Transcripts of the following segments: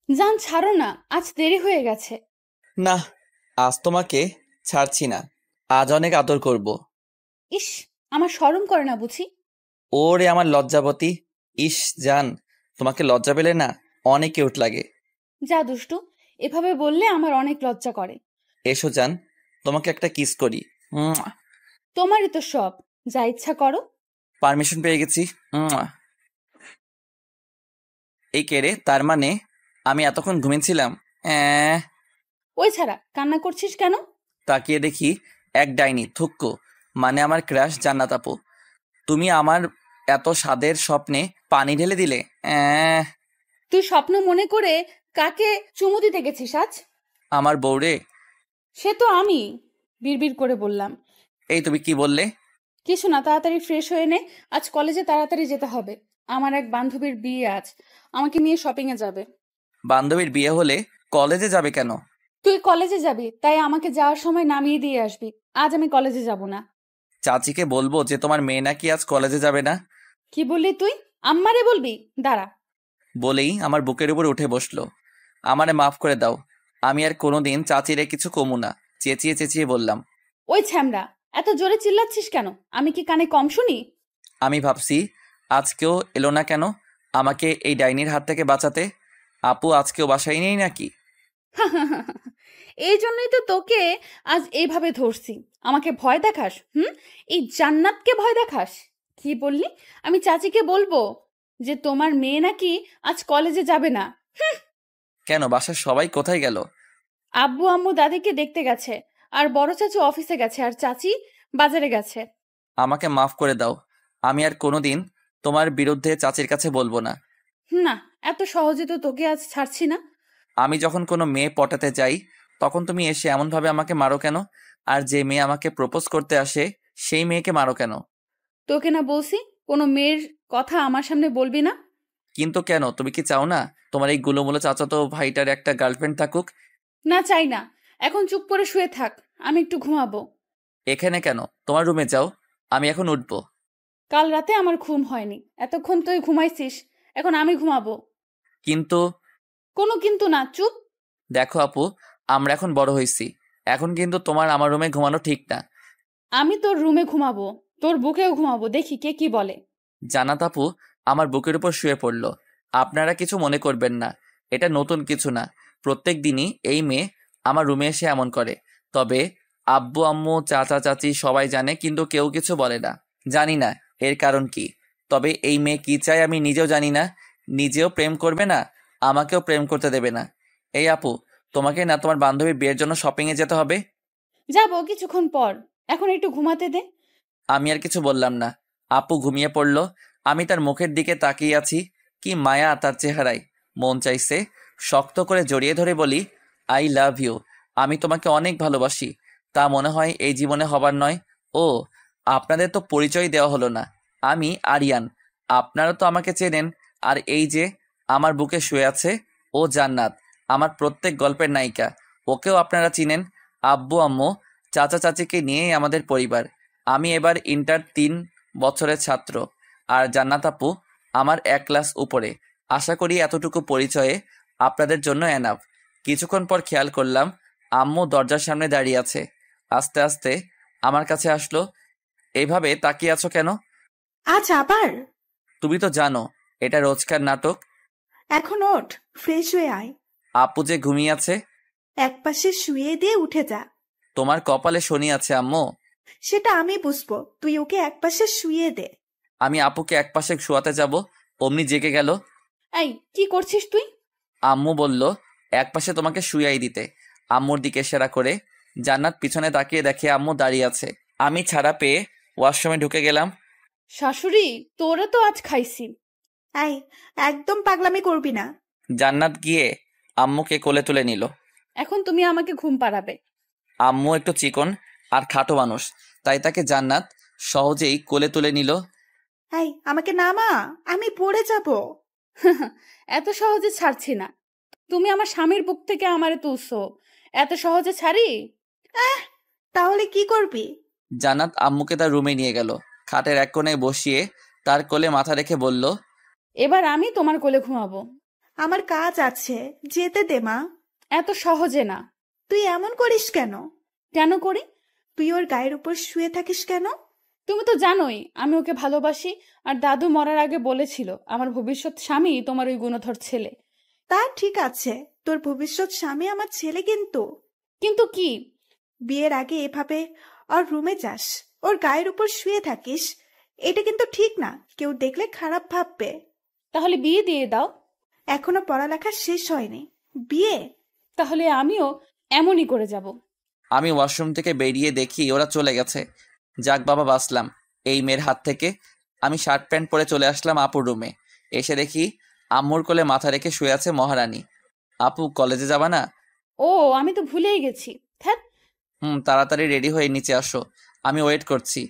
জান ছাড়ো না, আজ দেরি হয়ে গেছে। না, আজ তোমাকে ছাড়ছি না। আজ অনেক আদর করব। ইস, আমার শরম করে না বুঝি। ওরে আমার লজ্জাবতী। ইস জান, তোমাকে লজ্জা পেলে না অনেক কিউট লাগে। যা দুষ্টু, এভাবে বললে আমার অনেক লজ্জা করে। এসো জান, তোমাকে একটা কিস করি। তোমারই তো সব, যা ইচ্ছা করো। পারমিশন পেয়ে গেছি। এই কেড়ে, তার মানে আমি এতক্ষণ ঘুমিয়েছিলাম। ওই ছাড়া কান্না করছিস কেন? তাকিয়ে দেখি এক ডাইনি থুক্কু, মানে আমার ক্রাশ জান্নাত আপু। তুমি আমার এত স্বাদের স্বপ্নে পানি ঢেলে দিলে। তুই স্বপ্ন মনে করে কাকে চুমু দিতে গেছিস আজ? আমার বউরে। সে তো আমি, বিড়বিড় করে বললাম। এই তুমি কি বললে? কিছু না, তাড়াতাড়ি ফ্রেশ হয়ে নে। আজ কলেজে তাড়াতাড়ি যেতে হবে। আমার এক বান্ধবীর বিয়ে আজ, আমাকে নিয়ে শপিং এ যাবে। বান্ধবীর বিয়ে হলে কলেজে যাবে কেন? তুই কলেজে যাবি, তাই আমাকে যাওয়ার সময় নামিয়ে দিয়ে আসবি। আজ আমি কলেজে যাব না। চাচিকে বলবো যে তোমার মেয়ে নাকি আজ কলেজে যাবে না। কি বললি তুই? আম্মারে বলবি? দাঁড়া। বলেই আমার বুকের উপর উঠে বসলো। আমারে মাফ করে দাও, আমি আর কোনোদিন চাচিরে কিছু কমু না। চেঁচিয়ে চেঁচিয়ে বললাম। ওই ছ্যামড়া, এত জোরে চিল্লাচ্ছিস কেন? আমি কি কানে কম শুনি? আমি ভাবছি আজকেও এলো না কেন আমাকে এই ডাইনির হাত থেকে বাঁচাতে। আপু আজকেও বাসায় নেই নাকি? এই জন্যই তো তোকে আজ এইভাবে ধরছি। আমাকে ভয় দেখাস? এই জান্নাতকে ভয় দেখাস? কি বললি? আমি চাচিকে বলবো যে তোমার মেয়ে নাকি আজ কলেজে যাবে না? কেন, বাসার সবাই কোথায় গেল? আব্বু আম্মু দাদিকে দেখতে গেছে, আর বড় চাচু অফিসে গেছে, আর চাচি বাজারে গেছে। আমাকে মাফ করে দাও, আমি আর কোনোদিন তোমার বিরুদ্ধে চাচির কাছে বলবো না। না, এত সহজে তো তোকে আজ ছাড়ছি না। আমি যখন কোনো মেয়ে পটাতে যাই তখন তুমি এসে এমনভাবে আমাকে মারো কেন? আর যে মেয়ে আমাকে প্রপোজ করতে আসে সেই মেয়েকে মারো কেন? তোকে না বলছি কোনো মেয়ের কথা আমার সামনে বলবি না? কিন্তু কেন, তুমি কি চাও না তোমার এই গুলোমুলো চাচাতো ভাইটার একটা গার্লফ্রেন্ড থাকুক? না, চাই না। এখন চুপ করে শুয়ে থাক, আমি একটু ঘুমাবো। এখানে কেন, তোমার রুমে যাও, আমি এখন উঠবো। কাল রাতে আমার ঘুম হয়নি, এতক্ষণ তুই ঘুমাইছিস, এখন আমি ঘুমাবো। কিন্তু কোনো কিন্তু না, চুপ। দেখো আপু, আমরা এখন বড় হয়েছি, এখন কিন্তু তোমার আমার রুমে ঘুমানো ঠিক না। আমি তোর রুমে ঘুমাবো, তোর বুকেও ঘুমাবো, দেখি কে কি বলে। জান্নাত আপু আমার বুকের উপর শুয়ে পড়লো। আপনারা কিছু মনে করবেন না, এটা নতুন কিছু না। প্রত্যেক দিনই এই মেয়ে আমার রুমে এসে এমন করে। তবে আব্বু আম্মু চাচা চাচি সবাই জানে, কিন্তু কেউ কিছু বলে না। জানি না এর কারণ কি। তবে এই মেয়ে কি চায় আমি নিজেও জানি না। নিজেও প্রেম করবে না, আমাকেও প্রেম করতে দেবে না। এই আপু, তোমাকে না তোমার বান্ধবীর বিয়ের জন্য শপিংয়ে যেতে হবে। যাবো কিছুক্ষণ পর, এখন একটু ঘুমাতে দে। আমি আর কিছু বললাম না। আপু ঘুমিয়ে পড়ল। আমি তার মুখের দিকে তাকিয়ে আছি। কি মায়া তার চেহারায়। মন চাইছে শক্ত করে জড়িয়ে ধরে বলি, আই লাভ ইউ। আমি তোমাকে অনেক ভালোবাসি। তা মনে হয় এই জীবনে হবার নয়। ও, আপনাদের তো পরিচয় দেওয়া হলো না। আমি আরিয়ান। আপনারা তো আমাকে চেনেন। আর এই যে আমার বুকে শুয়ে আছে, ও জান্নাত, আমার প্রত্যেক গল্পের নায়িকা। ওকেও আপনারা চিনেন। আব্বু আম্মু চাচা চাচিকে নিয়েই আমাদের পরিবার। আমি এবার ইন্টার 3 বছরের ছাত্র। আর জান্নাত আপু আমার 1 ক্লাস উপরে। আশা করি এতটুকু পরিচয়ে আপনাদের জন্য এনাফ। কিছুক্ষণ পর খেয়াল করলাম আম্মু দরজার সামনে দাঁড়িয়ে আছে। আস্তে আস্তে আমার কাছে আসলো। এইভাবে তাকিয়ে আছো কেন? আজ আবার? তুমি তো জানো এটা রোজকার নাটক। এখন ওঠ, ফ্রেশ হয়ে আয়। আপু যে ঘুমিয়ে আছে। একপাশে শুয়ে দিয়ে উঠে যা। তোমার কপালে শনি আছে আম্মু। সেটা আমি বুঝবো, তুই ওকে একপাশে শুয়ে দে। আমি আপুকে একপাশে শোয়াতে যাব, অমনি জেগে গেল। এই কি করছিস তুই? আম্মু বলল একপাশে তোমাকে শুয়াই দিতে। আম্মুর দিকে ইশারা করে জান্নাত পিছনে তাকিয়ে দেখে আম্মু দাঁড়িয়ে আছে। আমি ছাড়া পেয়ে ওয়াশরুমে ঢুকে গেলাম। শাশুড়ি, তোরা তো আজ খাইছি। আয়, একদম পাগলামি করবি না। জান্নাত গিয়ে আম্মুকে কোলে তুলে নিল। এখন তুমি আমাকে ঘুম পাড়াবে। আম্মু একটু চিকন আর খাটো মানুষ, তাই তাকে জান্নাত সহজেই কোলে তুলে নিল। আয়, আমাকে নামা, আমি পড়ে যাব। এত সহজে ছাড়ছি না। তুমি আমার স্বামীর বুক থেকে আমারে তুলছো, এত সহজে ছাড়ি? তাহলে কি করবি? জান্নাত আম্মুকে তার রুমে নিয়ে গেল। খাটের এক কোণে বসিয়ে তার কোলে মাথা রেখে বলল, এবার আমি তোমার কোলে ঘুমাবো। আমার কাজ আছে, যেতে দে মা। এত সহজে না। তুই এমন করিস কেন? কেন করি? তুই ওর গায়ের উপর শুয়ে থাকিস কেন? তুমি তো জানোই আমি ওকে ভালোবাসি, আর দাদু মরার আগে বলেছিল আমার ভবিষ্যৎ স্বামী তোমার ওই গুণধর ছেলে। তা ঠিক আছে, তোর ভবিষ্যৎ স্বামী আমার ছেলে, কিন্তু কিন্তু কি? বিয়ের আগে এভাবে ওর রুমে যাস, ওর গায়ের উপর শুয়ে থাকিস, এটা কিন্তু ঠিক না। কেউ দেখলে খারাপ ভাববে। তাহলে বিয়ে দিয়ে দাও। এখনো পড়ালেখা শেষ হয়নি, বিয়ে? তাহলে আমিও এমনই করে যাব। আমি ওয়াশরুম থেকে বেরিয়ে দেখি ওরা চলে গেছে। যাক বাবা, বাঁচলাম এই মেয়ের হাত থেকে। আমি শার্ট প্যান্ট পরে চলে আসলাম আপুর রুমে। এসে দেখি আম্মুর কোলে মাথা রেখে শুয়ে আছে মহারানী। আপু, কলেজে যাবা না? ও, আমি তো ভুলেই গেছি। ধ্যাৎ। তাড়াতাড়ি রেডি হয়ে নিচে আসো, আমি ওয়েট করছি।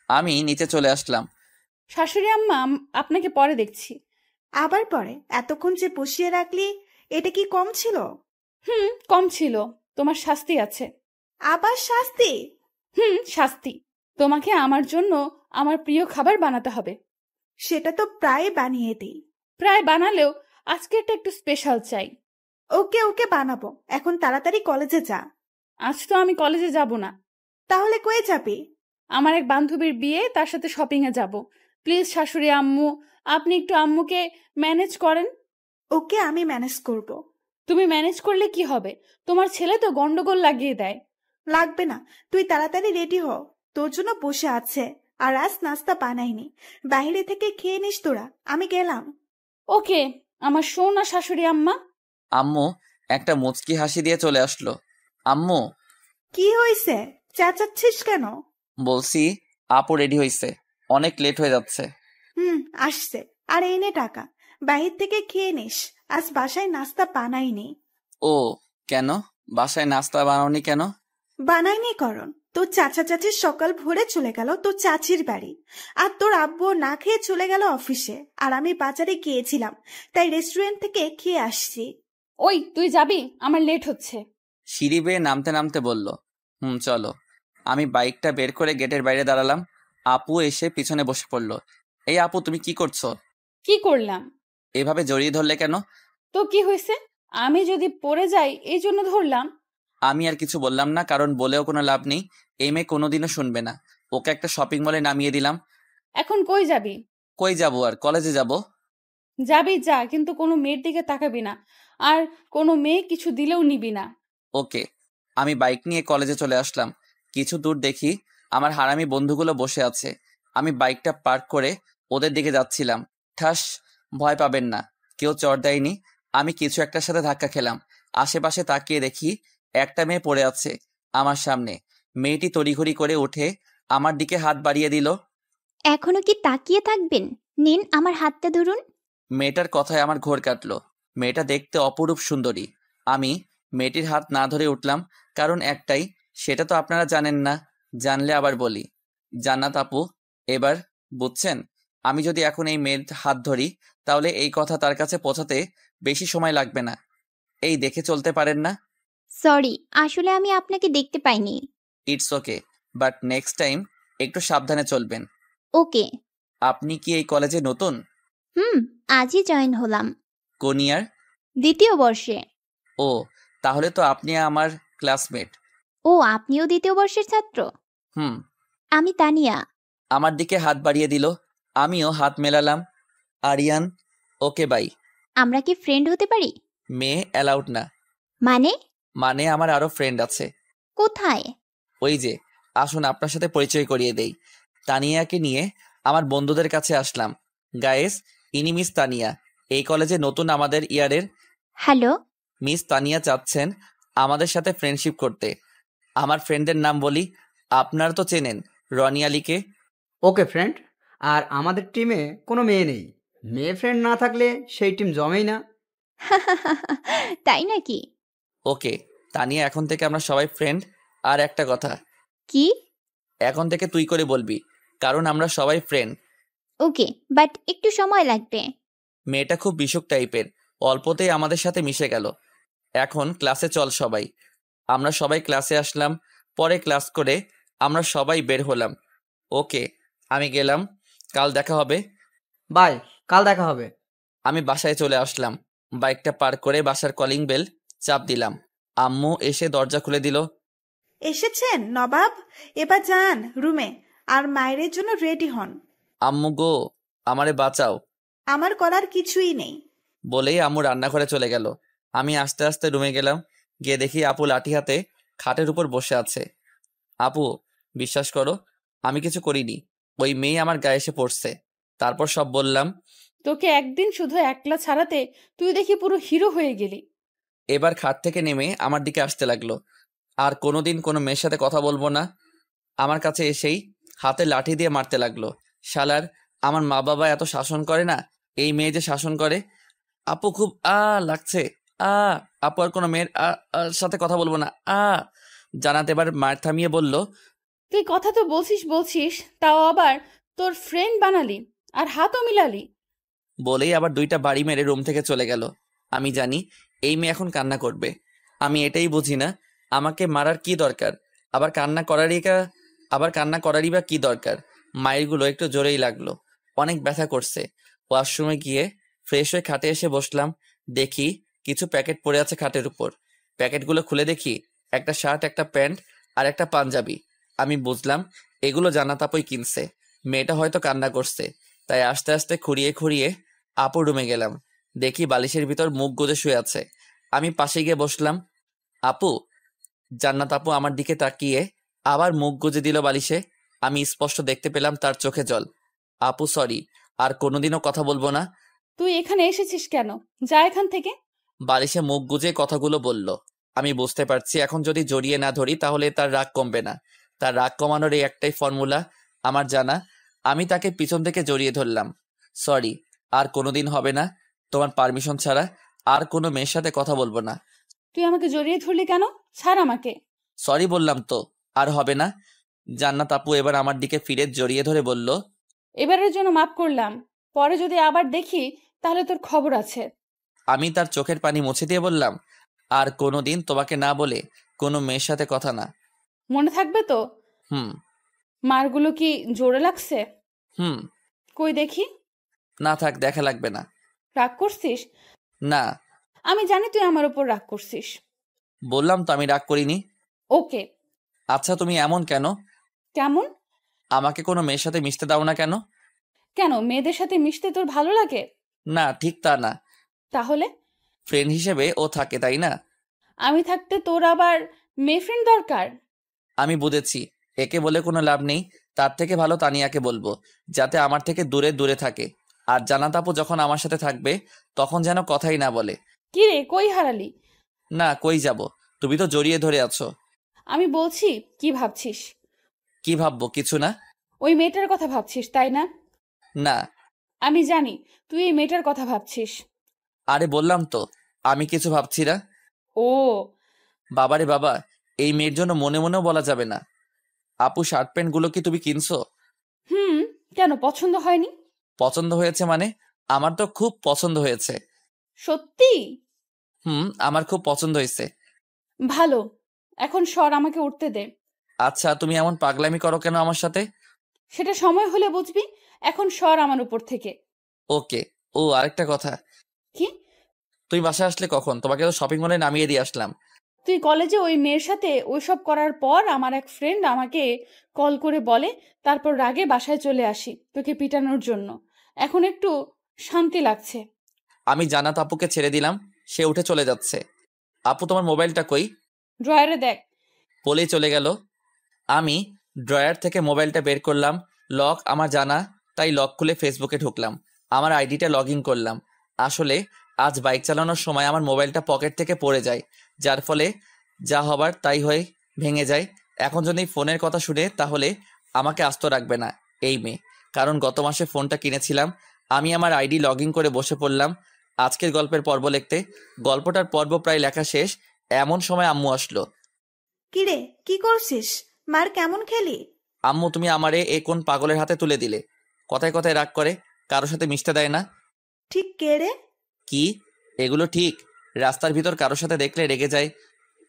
আমি নিচে চলে আসলাম। শাশুড়ি আম্মা, আপনাকে পরে দেখছি। আবার পরে? এতক্ষণ যে বসিয়ে রাখলি, এটা কি কম ছিল? কম ছিল। তোমার শাস্তি আছে। আবার শাস্তি? শাস্তি। তোমাকে আমার জন্য আমার প্রিয় খাবার বানাতে হবে। সেটা তো প্রায় বানিয়ে দিই। প্রায় বানালেও আজকেরটা একটু স্পেশাল চাই। ওকে ওকে বানাবো, এখন তাড়াতাড়ি কলেজে যা। আজ তো আমি কলেজে যাব না। তাহলে কয়ে যাবি? আমার এক বান্ধবীর বিয়ে, তার সাথে শপিং এ যাব। প্লিজ শাশুড়ি আম্মু, আপনি একটু আম্মুকে ম্যানেজ করেন। ওকে আমি ম্যানেজ করব। তুমি ম্যানেজ করলে কি হবে? তোমার ছেলে তো গন্ডগোল লাগিয়ে দেয়। লাগবে না, তুই তাড়াতাড়ি রেডি হ, তোর জন্য বসে আছে। আর আজ নাস্তা বানাইনি, বাইরে থেকে খেয়ে নিস তোরা, আমি গেলাম। ওকে আমার সোনা শাশুড়ি আম্মা। আম্মু একটা মুচকি হাসি দিয়ে চলে আসলো। আম্মু, কি হয়েছে? চেঁচাচ্ছিস কেন? বলছি আপু রেডি হয়েছে, অনেক লেট হয়ে যাচ্ছে। আসছে। আর এই নে টাকা, বাহির থেকে খেয়ে নিস, আজ বাসায় নাস্তা বানাইনি। ও, কেন বাসায় নাস্তা বানাওনি কেন? বানাইনি কারণ তোর চাচা চাচি সকাল ভোরে চলে গেল তোর চাচির বাড়ি, আর তোর আব্বু না খেয়ে চলে গেল অফিসে, আর আমি বাজারে গিয়েছিলাম, তাই রেস্টুরেন্ট থেকে খেয়ে আসছি। ওই তুই যাবি? আমার লেট হচ্ছে। সিঁড়ি বেয়ে নামতে নামতে বলল, চলো। আমি বাইকটা বের করে গেটের বাইরে দাঁড়ালাম। আপু এসে পিছনে বসে পড়ল। এই আপু, তুমি কি করছো? কি করলাম? এভাবে জড়িয়ে ধরলে কেন? তো কি হয়েছে? আমি যদি পড়ে যাই এই জন্য ধরলাম। আমি আর কিছু বললাম না, কারণ বলেও কোনো লাভ নেই। এই মেয়ে কোনোদিনও শুনবে না। ওকে একটা শপিং মলে নামিয়ে দিলাম। এখন কই যাবি? কই যাবো আর, কলেজে যাব। যাবি যা, কিন্তু কোনো মেয়ের দিকে তাকাবি না, আর কোনো মেয়ে কিছু দিলেও নিবি না। ওকে। আমি বাইক নিয়ে কলেজে চলে আসলাম। কিছু দূর দেখি আমার হারামি বন্ধুগুলো বসে আছে। আমি বাইকটা পার্ক করে ওদের দিকে যাচ্ছিলাম। ঠাস, ভয় পাবেন না, কেউ চড় দেয়নি। আমি কিছু একটার সাথে ধাক্কা খেলাম। আশেপাশে তাকিয়ে দেখি একটা মেয়ে পড়ে আছে আমার সামনে। মেয়েটি তড়িঘড়ি করে উঠে আমার দিকে হাত বাড়িয়ে দিল। এখনো কি তাকিয়ে থাকবেন? নিন আমার হাতটা ধরুন। মেয়েটার কথায় আমার ঘোর কাটলো। মেয়েটা দেখতে অপরূপ সুন্দরী। আমি মেয়েটির হাত না ধরে উঠলাম, কারণ একটাই, সেটা তো আপনারা জানেন না। জানলে আবার বলি। জান্নাত আপু, এবার বুঝছেন? আমি যদি এখন এই মেয়ের হাত ধরি, তাহলে এই কথা তার কাছে পৌঁছাতে বেশি সময় লাগবে না। এই দেখে চলতে পারেন না? সরি, আসলে আমি আপনাকে দেখতে পাইনি। It's okay, but next time একটু সাবধানে চলবেন। ওকে। আপনি কি এই কলেজে নতুন? আজই জয়েন হলাম। কোন ইয়ার? দ্বিতীয় বর্ষে। ও, তাহলে তো আপনি আমার ক্লাসমেট। ও, আপনিও দ্বিতীয় বর্ষের ছাত্র? হুম। আমি তানিয়া। আমার দিকে হাত বাড়িয়ে দিল। আমিও হাত মেলালাম। Aryan, okay bye. আমরা কি ফ্রেন্ড হতে পারি? মেয়ে অ্যালাউড না। মানে? মানে আমার আরো ফ্রেন্ড আছে। কোথায়? ওই যে, আসুন আপনার সাথে পরিচয় করিয়ে দেই। তানিয়াকে নিয়ে আমার বন্ধুদের কাছে আসলাম। গায়েস, ইনি মিস তানিয়া, এই কলেজে নতুন আমাদের ইয়ারের। হ্যালো। মিস তানিয়া চাচ্ছেন আমাদের সাথে ফ্রেন্ডশিপ করতে। আমার ফ্রেন্ডের নাম বলি, আপনারা তো চেনেন, রনি আলীকে। ওকে ফ্রেন্ড, আর আমাদের টিমে কোনো মেয়ে নেই। মেয়ে ফ্রেন্ড না থাকলে সেই টিম জমেই না। তাই নাকি? ওকে তানিয়া, এখন থেকে আমরা সবাই ফ্রেন্ড। আর একটা কথা, কি? এখন থেকে তুই করে বলবি, কারণ আমরা সবাই ফ্রেন্ড। ওকে, বাট একটু সময় লাগবে। মেয়েটা খুব বিশুক টাইপের, অল্পতেই আমাদের সাথে মিশে গেল। এখন ক্লাসে চল সবাই। আমরা সবাই ক্লাসে আসলাম। পরে ক্লাস করে আমরা সবাই বের হলাম। ওকে, আমি গেলাম, কাল দেখা হবে। বাই, কাল দেখা হবে। আমি বাসায় চলে আসলাম। বাইকটা পার্ক করে বাসার কলিং বেল চাপ দিলাম। আম্মু এসে দরজা খুলে দিল। এসেছেন নবাব? এবার যান রুমে আর মায়ের জন্য রেডি হন। আম্মু গো, আমারে বাঁচাও। আমার করার কিছুই নেই। বলেই আম্মু রান্নাঘরে চলে গেল। আমি আস্তে আস্তে রুমে গেলাম। গিয়ে দেখি আপু লাঠি হাতে খাটের উপর বসে আছে। আপু, বিশ্বাস করো, আমি কিছু করিনি। ওই মেয়ে আমার গায়ে এসে পড়ছে। তারপর সব বললাম। তোকে একদিন শুধু একলা ছাড়াতে তুই দেখি পুরো হিরো হয়ে গেলি। এবার খাট থেকে নেমে আমার দিকে আসতে লাগলো। আর কোনোদিন কোনো মেয়ের সাথে কথা বলবো না। আমার কাছে এসেই হাতে লাঠি দিয়ে মারতে লাগলো। শালার, আমার মা বাবা এত শাসন করে না, এই মেয়ে যে শাসন করে। আপু খুব লাগছে। আ আপু আর কোনো মেয়ের সাথে কথা বলবো না। জানাতে এবার মার থামিয়ে বলল। তুই কথা তো বলছিস, তাও আবার তোর ফ্রেন্ড বানালি আর হাতও মিলালি। বলেই আবার 2টা বাড়ি মেরে রুম থেকে চলে গেল। আমি জানি এই মেয়ে এখন কান্না করবে। আমি এটাই বুঝি না, আমাকে মারার কি দরকার, আবার কান্না করারই বা কি দরকার। মায়েরগুলো একটু জোরেই লাগলো, অনেক ব্যথা করছে। ওয়াশরুমে গিয়ে ফ্রেশ হয়ে খাটে এসে বসলাম। দেখি কিছু প্যাকেট পড়ে আছে খাটের উপর। প্যাকেটগুলো খুলে দেখি একটা শার্ট, একটা প্যান্ট আর একটা পাঞ্জাবি। আমি বুঝলাম এগুলো জান্নাত আপুই কিনছে। মেয়েটা হয়তো কান্না করছে, তাই আস্তে আস্তে খুঁড়িয়ে আপুর রুমে গেলাম। দেখি বালিশের ভিতর মুখ গুজে শুয়ে আছে। আমি পাশে গিয়ে বসলাম। আপু। জান্নাত আপু আমার দিকে তাকিয়ে আবার মুখ গুজে দিল বালিশে। আমি স্পষ্ট দেখতে পেলাম তার চোখে জল। আপু সরি, আর কোনোদিনও কথা বলবো না। তুই এখানে এসেছিস কেন? যা এখান থেকে। বালিশে মুখ গুজে কথাগুলো বলল। আমি বুঝতে পারছি এখন যদি জড়িয়ে না ধরি তাহলে তার রাগ কমবে না। তার রাগ কমানোর এই একটাই ফর্মুলা আমার জানা। আমি তাকে পিছন থেকে জড়িয়ে ধরলাম। সরি, আর কোনোদিন হবে না। তোমার পারমিশন ছাড়া আর কোনো মেয়ের সাথে কথা বলবো না। তুই আমাকে জড়িয়ে ধরলি কেন? ছাড় আমাকে। সরি বললাম তো, আর হবে না। জান্নাত আপু এবার আমার দিকে ফিরে জড়িয়ে ধরে বলল। এবারের জন্য মাফ করলাম, পরে যদি আবার দেখি তাহলে তোর খবর আছে। আমি তার চোখের পানি মুছে দিয়ে বললাম, আর কোনোদিন তোমাকে না বলে কোনো মেয়ের সাথে কথা না। মনে থাকবে তো? হুম। মারগুলো কি জোরে লাগছে? হুম। কই দেখি। না থাক, দেখা লাগবে না। রাগ করছিস? না। আমি জানি তুই আমার উপর রাগ করছিস। বললাম তো আমি রাগ করিনি। ওকে। আচ্ছা তুমি এমন কেন? কেমন? আমাকে কোনো মেয়ের সাথে মিশতে দাও না কেন? কেন, মেয়েদের সাথে মিশতে তোর ভালো লাগে? না, ঠিক তা না। তাহলে? ফ্রেন্ড হিসেবে ও থাকে, তাই না? আমি থাকতে তোর আবার মেয়ে ফ্রেন্ড দরকার? আমি বুঝেছি, একে বলে কোনো লাভ নেই। তার থেকে ভালো তানিয়াকে বলবো, যাতে আমার থেকে দূরে দূরে থাকে। আর জান্নাত আপু যখন আমার সাথে থাকবে তখন যেন কথাই না বলে। কি রে, কই হারালি? না, কই যাব, তুমি তো জড়িয়ে ধরে আছো। আমি বলছি, কি ভাবছিস? কি ভাববো? কিছু না। ওই মেয়েটার কথা ভাবছিস, তাই না? না। আমি জানি তুই এই মেয়েটার কথা ভাবছিস। আরে বললাম তো আমি কিছু ভাবছি না। ও বাবারে বাবা, এই মেয়ের জন্য মনে মনেও বলা যাবে না। আপু শার্ট প্যান্ট গুলো কি তুমি কিনছো? হুম। কেন, পছন্দ হয়নি? পছন্দ হয়েছে মানে? আমার তো খুব পছন্দ হয়েছে। সত্যি? আমার খুব পছন্দ হয়েছে। ভালো, এখন সর, আমাকে উঠতে দে। আচ্ছা তুমি এমন পাগলামি করো কেন আমার সাথে? সেটা সময় হলে বুঝবি, এখন সর আমার উপর থেকে। ওকে। ও আরেকটা কথা, কি? তুমি বাসায় আসলে কখন? তোমাকে তো শপিং মলে নামিয়ে দিয়ে আসলাম। তুই কলেজে ওই মেয়ের সাথে ওইসব করার পর আমার এক ফ্রেন্ড আমাকে কল করে বলে, তারপর রাগে বাসায় চলে আসি তোকে পিটানোর জন্য। এখন একটু শান্তি লাগছে। আমি জান্নাত আপুকে ছেড়ে দিলাম, সে উঠে চলে যাচ্ছে। আপু তোমার মোবাইলটা কই? ড্রয়ারে দেখ। বলেই চলে গেল। আমি ড্রয়ার থেকে মোবাইলটা বের করলাম। লক আমার জানা, তাই লক খুলে ফেসবুকে ঢুকলাম। আমার আইডিটা লগ ইন করলাম। আসলে আজ বাইক চালানোর সময় আমার মোবাইলটা পকেট থেকে পড়ে যায়, যার ফলে যা হবার তাই হয়ে ভেঙে যায়। এখন যদি ফোনের কথা শুনে তাহলে আমাকে আস্ত রাখবে না এই মেয়ে, কারণ গত মাসে ফোনটা কিনেছিলাম। আমি আমার আইডি লগ ইন করে বসে পড়লাম আজকের গল্পের পর্ব লিখতে। গল্পটার পর্ব প্রায় লেখা শেষ, এমন সময় আম্মু আসলো। কিরে, কি করছিস? মার কেমন খেলি? আম্মু তুমি আমারে এ কোন পাগলের হাতে তুলে দিলে? কথায় কথায় রাগ করে, কারোর সাথে মিশতে দেয় না। ঠিক কে রে? কি এগুলো ঠিক? রাস্তার ভিতর কারোর সাথে দেখলে রেগে যায়,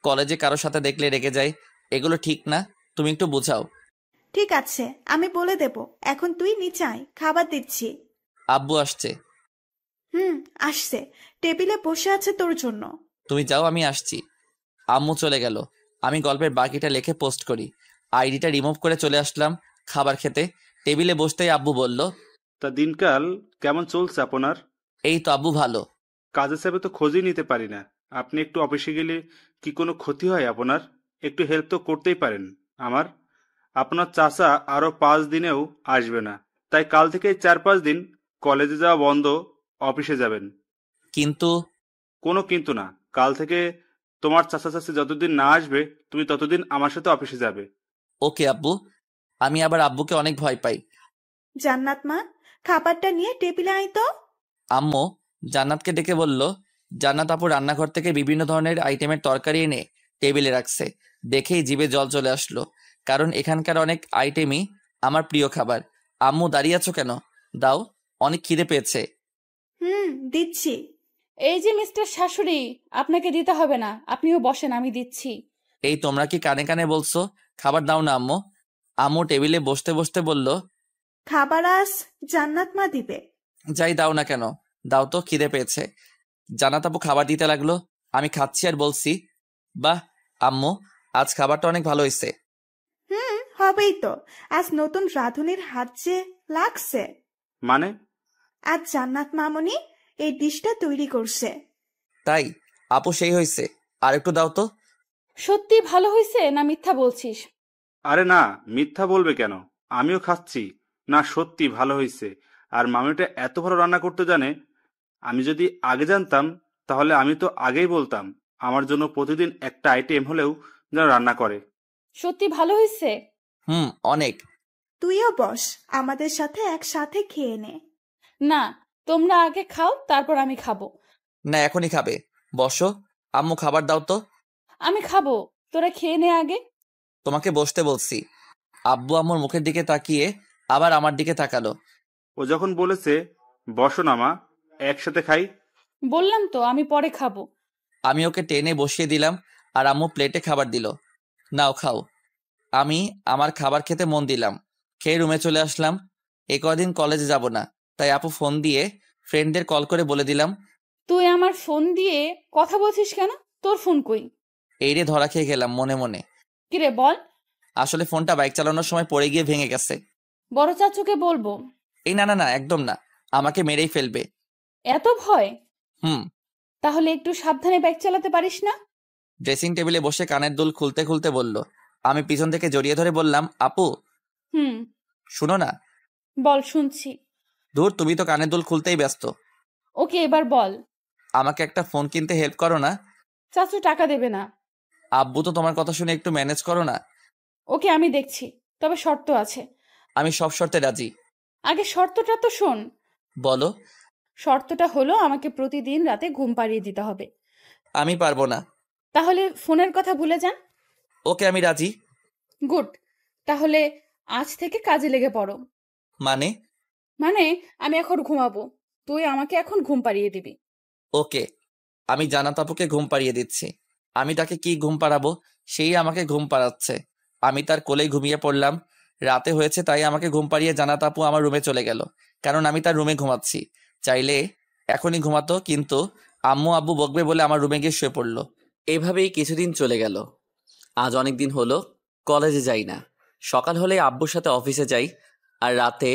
কলেজে কারোর সাথে দেখলে রেগে যায়, এগুলো ঠিক না, তুমি একটু বুঝাও। ঠিক আছে, আমি বলে দেব। এখন তুই নিচে আয়, খাবার দিচ্ছি। আব্বু আসছে। হুম, আসছে। টেবিলে বসে আছে তোর জন্য। তুমি যাও, আমি আসছি। আম্মু চলে গেল। আমি গল্পের বাকিটা লিখে পোস্ট করি। আইডিটা রিমুভ করে চলে আসলাম খাবার খেতে। টেবিলে বসতেই আব্বু বলল, তা দিনকাল কেমন চলছে আপনার? এই তো আব্বু, ভালো। কাজের চাপে তো খোঁজই নিতে পারি না। আপনি একটু অফিসে গেলে কি কোনো ক্ষতি হয় আপনার? একটু হেল্প তো করতেই পারেন আমার। আপনার চাচা আরো 5 দিনেও আসবে না, তাই কাল থেকে 4-5 দিন কলেজে যাওয়া বন্ধ, অফিসে যাবেন। কিন্তু কোনো কিন্তু না। কাল থেকে তোমার চাচা চাচি যতদিন না আসবে তুমি ততদিন আমার সাথে অফিসে যাবে। ওকে আব্বু। আমি আবার আব্বুকে অনেক ভয় পাই। জান্নাত মা, খাবারটা নিয়ে টেবিলে আয় তো। আম্মু জান্নাতকে ডেকে বলল, জান্নাত আপু রান্নাঘর থেকে বিভিন্ন ধরনের আইটেমের তরকারি এনে টেবিলে রাখছে। দেখেই জিভে জল চলে আসলো, কারণ এখানকার অনেক আইটেমই আমার প্রিয় খাবার। আম্মু দাঁড়িয়ে আছো কেন? দাও, অনেক খিদে পেয়েছে। দিচ্ছি। এই যে মিস্টার শাশুড়ি, আপনাকে দিতে হবে না, আপনিও বসেন, আমি দিচ্ছি। এই তোমরা কি কানে কানে বলছো? খাবার দাও না আম্মু। আম্মু টেবিলে বসতে বসতে বলল, খাবার আজ জান্নাত মা দিবে। যাই দাও না কেন, দাও তো, খিদে পেয়েছে। জান্নাত আপু খাবার দিতে লাগলো। আমি খাচ্ছি আর বলছি, বাহ আম্মু, আজ খাবারটা অনেক ভালো হয়েছে। হবেই তো। আজ নতুন রাঁধুনির হাত যে লাগছে। মানে? আজ জান্নাত মামনি এই ডিশটা তৈরি করছে। তাই? আপু সেই হয়েছে, আর একটু দাও তো। সত্যি ভালো হয়েছে না মিথ্যা বলছিস? আরে না, মিথ্যা বলবে কেন? আমিও খাচ্ছি। না, সত্যি ভালো হয়েছে। আর মামিটা এত ভালো রান্না করতে জানে। আমি যদি আগে জানতাম তাহলে আমি তো আগেই বলতাম আমার জন্য প্রতিদিন একটা আইটেম হলেও যেন রান্না করে। সত্যি ভালো হয়েছে? অনেক। তুইও বস, আমাদের সাথে একসাথে খেয়ে নে। না, তোমরা আগে খাও, তারপর আমি খাবো। না, এখনই খাবে। বসো, আম্মু খাবার দাও তো। আমি খাবো, তোরা খেয়ে নে আগে। তোমাকে বসতে বলছি। আব্বু আম্মুর মুখের দিকে তাকিয়ে আবার আমার দিকে তাকালো। ও যখন বলেছে বসো না মা, একসাথে খাই। বললাম তো আমি পরে খাবো। আমি ওকে টেনে বসিয়ে দিলাম আর আম্মু প্লেটে খাবার দিল। নাও খাও। আমি আমার খাবার খেতে মন দিলাম। খেয়ে রুমে চলে আসলাম। এ কদিন কলেজে যাব না, তাই আপু ফোন দিয়ে ফ্রেন্ডদের কল করে বলে দিলাম। তুই আমার ফোন দিয়ে কথা বলছিস কেন? তোর ফোন কই? এই রে, ধরা খেয়ে গেলাম মনে মনে। কিরে বল। আসলে ফোনটা বাইক চালানোর সময় পড়ে গিয়ে ভেঙে গেছে। বড় চাচুকে বলবো? এই না না না, একদম না, আমাকে মেরেই ফেলবে। এত ভয়? হুম। তাহলে একটু সাবধানে বাইক চালাতে পারিস না? ড্রেসিং টেবিলে বসে কানের দুল খুলতে খুলতে বলল। আমি পিছন থেকে জড়িয়ে ধরে বললাম, আপু হুম, শুনো না। বল, শুনছি। ধুর, তুমি তো কানের দুল খুলতেই ব্যস্ত। ওকে, এবার বল। আমাকে একটা ফোন কিনতে হেল্প করো না। চাচু টাকা দেবে না। আব্বু তো তোমার কথা শুনে, একটু ম্যানেজ করো না। ওকে, আমি দেখছি, তবে শর্ত আছে। আমি সব শর্তে রাজি। আগে শর্তটা তো শোন। বলো। শর্তটা হলো আমাকে প্রতিদিন রাতে ঘুম পাড়িয়ে দিতে হবে। আমি পারবো না। তাহলে ফোনের কথা ভুলে যান। ওকে, আমি রাজি। গুড। তাহলে আজ থেকে কাজে লেগে পড়ো। মানে? মানে আমি এখন ঘুমাবো, তুই আমাকে এখন ঘুম পাড়িয়ে দিবি। ওকে, আমি জান্নাত আপুকে ঘুম পাড়িয়ে দিচ্ছি। আমি তাকে কি ঘুম পাড়াবো? সেই আমাকে ঘুম পাড়াচ্ছে। আমি তার কোলেই ঘুমিয়ে পড়লাম। রাতে হয়েছে তাই আমাকে ঘুম পাড়িয়ে জান্নাত আপু আমার রুমে চলে গেল, কারণ আমি তার রুমে ঘুমাচ্ছি। চাইলে এখনই ঘুমাতো, কিন্তু আম্মু আব্বু বকবে বলে আমার রুমে গিয়ে শুয়ে পড়লো। এইভাবেই কিছুদিন চলে গেল। আজ অনেক দিন হলো কলেজে যাই না। সকাল হলে আব্বুর সাথে অফিসে যাই, আর রাতে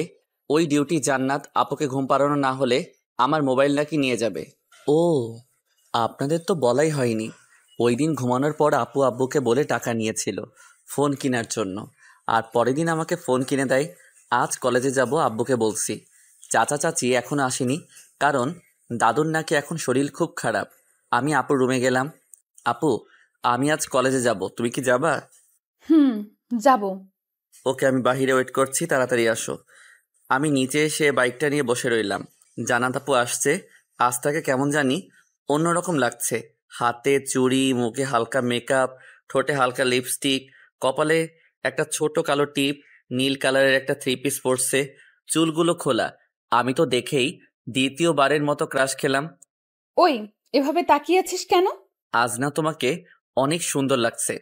ওই ডিউটি। জান্নাত আপুকে ঘুম পাড়ানো না হলে আমার মোবাইল নাকি নিয়ে যাবে। ও, আপনাদের তো বলাই হয়নি। ওই দিন ঘুমানোর পর আপু আব্বুকে বলে টাকা নিয়েছিল ফোন কেনার জন্য, আর পরের দিন আমাকে ফোন কিনে দেয়। আজ কলেজে যাব, আব্বুকে বলছি। চাচা চাচি এখনো আসেনি, কারণ দাদুর নাকি এখন শরীর খুব খারাপ। আমি আপুর রুমে গেলাম। আপু, আমি আজ কলেজে যাব, তুমি কি যাবা? যাব। ওকে, আমি বাহিরে ওয়েট করছি, তাড়াতাড়ি আসো। আমি নিচে এসে বাইকটা নিয়ে বসে রইলাম। জান্নাত আপু আসছে। আজ তাকে কেমন জানি অন্যরকম লাগছে। হাতে চুড়ি, মুখে হালকা মেকআপ, ঠোঁটে হালকা লিপস্টিক, কপালে একটা ছোট কালো টিপ, নীল কালারের একটা 3 পিস পরছে, চুলগুলো খোলা। আমি তো দেখেই দ্বিতীয়বারের মতো ক্রাশ খেলাম। ওই, এভাবে তাকিয়ে আছিস কেন? আজ না তোমাকে অনেক সুন্দর লাগছে।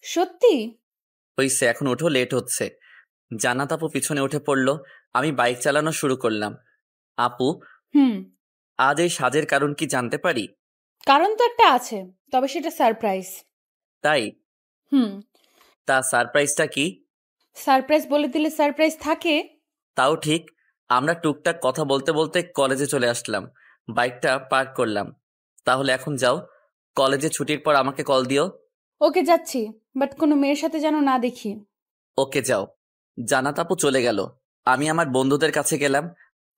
সত্যি? হইছে, এখন ওঠো, লেট হচ্ছে। জান্নাত আপু পিছনে উঠে পড়লো। আমি বাইক চালানো শুরু করলাম। আপু, হুম আজ এই সাজের কারণ কি জানতে পারি? কারণ তো একটা আছে, তবে সেটা সারপ্রাইজ। তাই? হুম। তা সারপ্রাইজটা কি? সারপ্রাইজ বলে দিলে সারপ্রাইজ থাকে। তাও ঠিক। আমরা টুকটাক কথা বলতে বলতে কলেজে চলে আসলাম। বাইকটা পার্ক করলাম। তাহলে এখন যাও, কলেজে ছুটির পর আমাকে কল দিও। ওকে, যাচ্ছি, বাট কোনো মেয়ের সাথে যেন না দেখি। ওকে যাও। জান্নাত আপু চলে গেল। আমি আমার বন্ধুদের কাছে গেলাম।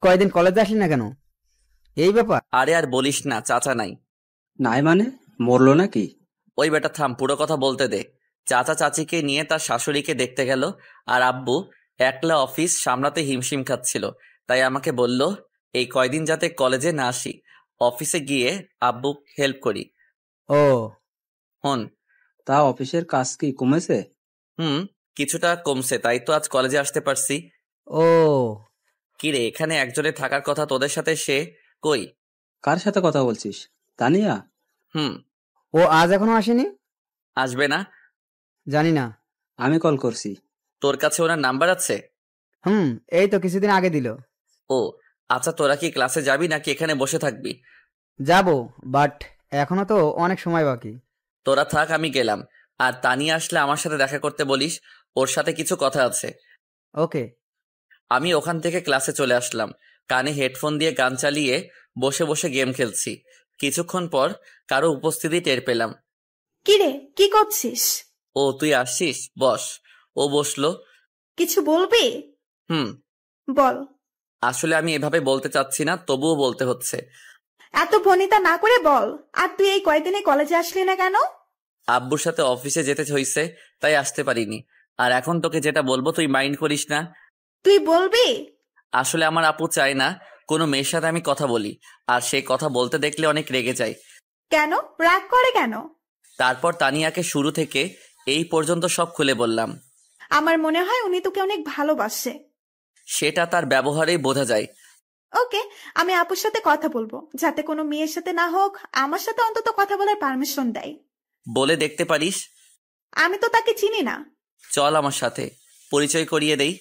কয়দিন কলেজে আসলি না কেন? এই ব্যাপার? আরে আর বলিস না, চাচা নাই। নাই মানে মরলো নাকি? ওই বেটা থাম, পুরো কথা বলতে দে। চাচা চাচিকে নিয়ে তার শাশুড়িকে দেখতে গেল, আর আব্বু একলা অফিস সামলাতে হিমশিম খাচ্ছিল। তাই আমাকে বলল এই কয়দিন যাতে কলেজে না আসি, অফিসে গিয়ে আব্বু হেল্প করি। ও, হন। তা অফিসের কাজ কি কমেছে? কিছুটা কমছে, তাই তো আজ কলেজে আসতে পারছি। ও, কিরে, এখানে একজনের থাকার কথা তোদের সাথে, সে কই? কার সাথে কথা বলছিস? তানিয়া? ও আজ এখনো আসেনি? আসবে না? জানি না। আমি কল করছি। তোর কাছে ওনার নাম্বার আছে? এই তো কিছুদিন আগে দিল। ও আচ্ছা, তোরা কি ক্লাসে যাবি নাকি এখানে বসে থাকবি? যাব, বাট এখনো তো অনেক সময় বাকি। তোরা থাক, আমি গেলাম। আর তানিয়া আসলে আমার সাথে দেখা করতে বলিস, ওর সাথে কিছু কথা আছে। ওকে। আমি ওখান থেকে ক্লাসে চলে আসলাম। কানে হেডফোন দিয়ে গান চালিয়ে বসে বসে গেম খেলছি। কিছুক্ষণ পর কারো উপস্থিতি টের পেলাম। কিরে, কি করছিস? ও তুই আসছিস, বস। ও বসলো। কিছু বলবি? বল। আসলে আমি এভাবে বলতে চাচ্ছি না, তবুও বলতে হচ্ছে। এত ভনিতা না করে বল। আর তুই এই কয়দিনে কলেজে আসলি না কেন? আব্বুর সাথে অফিসে যেতে হইছে, তাই আসতে পারিনি। আর এখন তোকে যেটা বলবো তুই মাইন্ড করিস না। তুই বলবি? আসলে আমার আপু চায় না কোনো মেয়ের সাথে আমি কথা বলি, আর সে কথা বলতে দেখলে অনেক রেগে যায়। কেন রাগ করে কেন? তারপর তানিয়াকে শুরু থেকে এই পর্যন্ত সব খুলে বললাম। আমার মনে হয় উনি তোকে অনেক ভালোবাসে। সেটা তার ব্যবহারেই বোঝা যায়। ওকে, আমি আপুর সাথে কথা বলবো, যাতে কোনো মেয়ের সাথে না হোক, আমার সাথে অন্তত কথা বলার পারমিশন দেয়। বলে দেখতে পারিস। আমি তো তাকে চিনি না। চল আমার সাথে, পরিচয় করিয়ে দেই।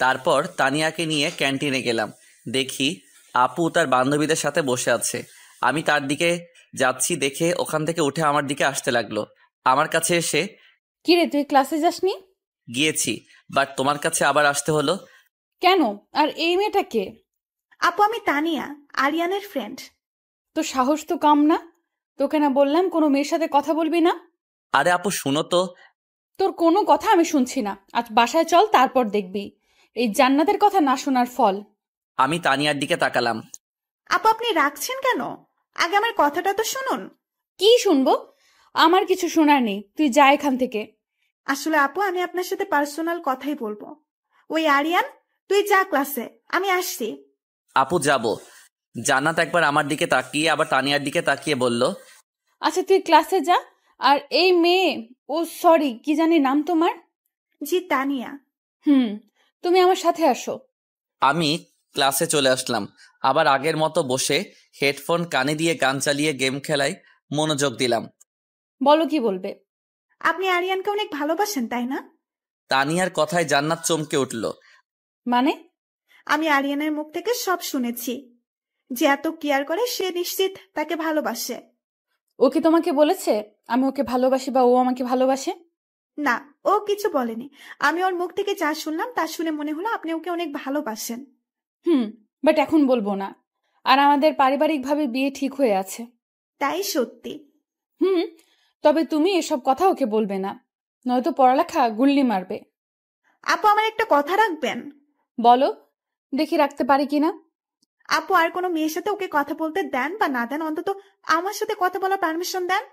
তারপর তানিয়াকে নিয়ে ক্যান্টিনে গেলাম। দেখি আপু তার বান্ধবীদের সাথে বসে আছে। আমি তার দিকে যাচ্ছি দেখে ওখান থেকে উঠে আমার দিকে আসতে লাগলো। আমার কাছে এসে, কিরে, তুই ক্লাসে যাসনি? গিয়েছি, বাট তোমার কাছে আবার আসতে হলো কেন? আর এই মেয়েটা কে? আপু, আমি তানিয়া, আরিয়ানের ফ্রেন্ড। তো সাহস তো কম না? তোকে না বললাম কোনো মেয়ের সাথে কথা বলবি না? আরে আপু শুনো তো। তোর কোনো কথা আমি শুনছি না। আজ বাসায় চল, তারপর দেখবি এই জান্নাতের কথা না শোনার ফল। আমি তানিয়ার দিকে তাকালাম। আপু, আপনি রাখছেন কেন? আগে আমার কথাটা তো শুনুন। কি শুনবো? আমার কিছু শোনার নেই, তুই যা এখান থেকে। আসলে আপু, আমি আপনার সাথে পার্সোনাল কথাই বলবো। ওই আরিয়ান, তুই যা ক্লাসে, আমি আসছি। আপু যাব। জান্নাত একবার আমার দিকে তাকিয়ে আবার তানিয়ার দিকে তাকিয়ে বলল, আচ্ছা তুই ক্লাসে যা। আর এই মেয়ে, ও সরি, কি জানি নাম তোমার? জি, তানিয়া। তুমি আমার সাথে আসো। আমি ক্লাসে চলে আসলাম। আবার আগের মতো বসে হেডফোন কানে দিয়ে গান চালিয়ে গেম খেলায় মনোযোগ দিলাম। বলো, কি বলবে? আপনি আরিয়ানকে অনেক ভালোবাসেন, তাই না? তানিয়ার কথায় জান্নাত চমকে উঠল। মানে? আমি আরিয়ানের মুখ থেকে সব শুনেছি। যে এত কেয়ার করে সে নিশ্চিত তাকে ভালোবাসে। ও কি তোমাকে বলেছে আমি ওকে ভালোবাসি বা ও আমাকে ভালোবাসে? না, ও কিছু বলেনি। আমি ওর মুখ থেকে যা শুনলাম তা শুনে মনে হলো আপনি ওকে অনেক ভালোবাসেন। বাট এখন বলবো না। আর আমাদের পারিবারিকভাবে বিয়ে ঠিক হয়ে আছে। তাই সত্যি? তবে তুমি এসব কথা ওকে বলবে না, নয়তো পড়ালেখা গুল্লি মারবে। আপু, আমার একটা কথা রাখবেন? বলো, দেখি রাখতে পারি কিনা। আপু, আর কোনো মেয়ের সাথে ওকে কথা বলতে দেন বা না দেন, অন্তত আমার সাথে কথা বলার পারমিশন দেন।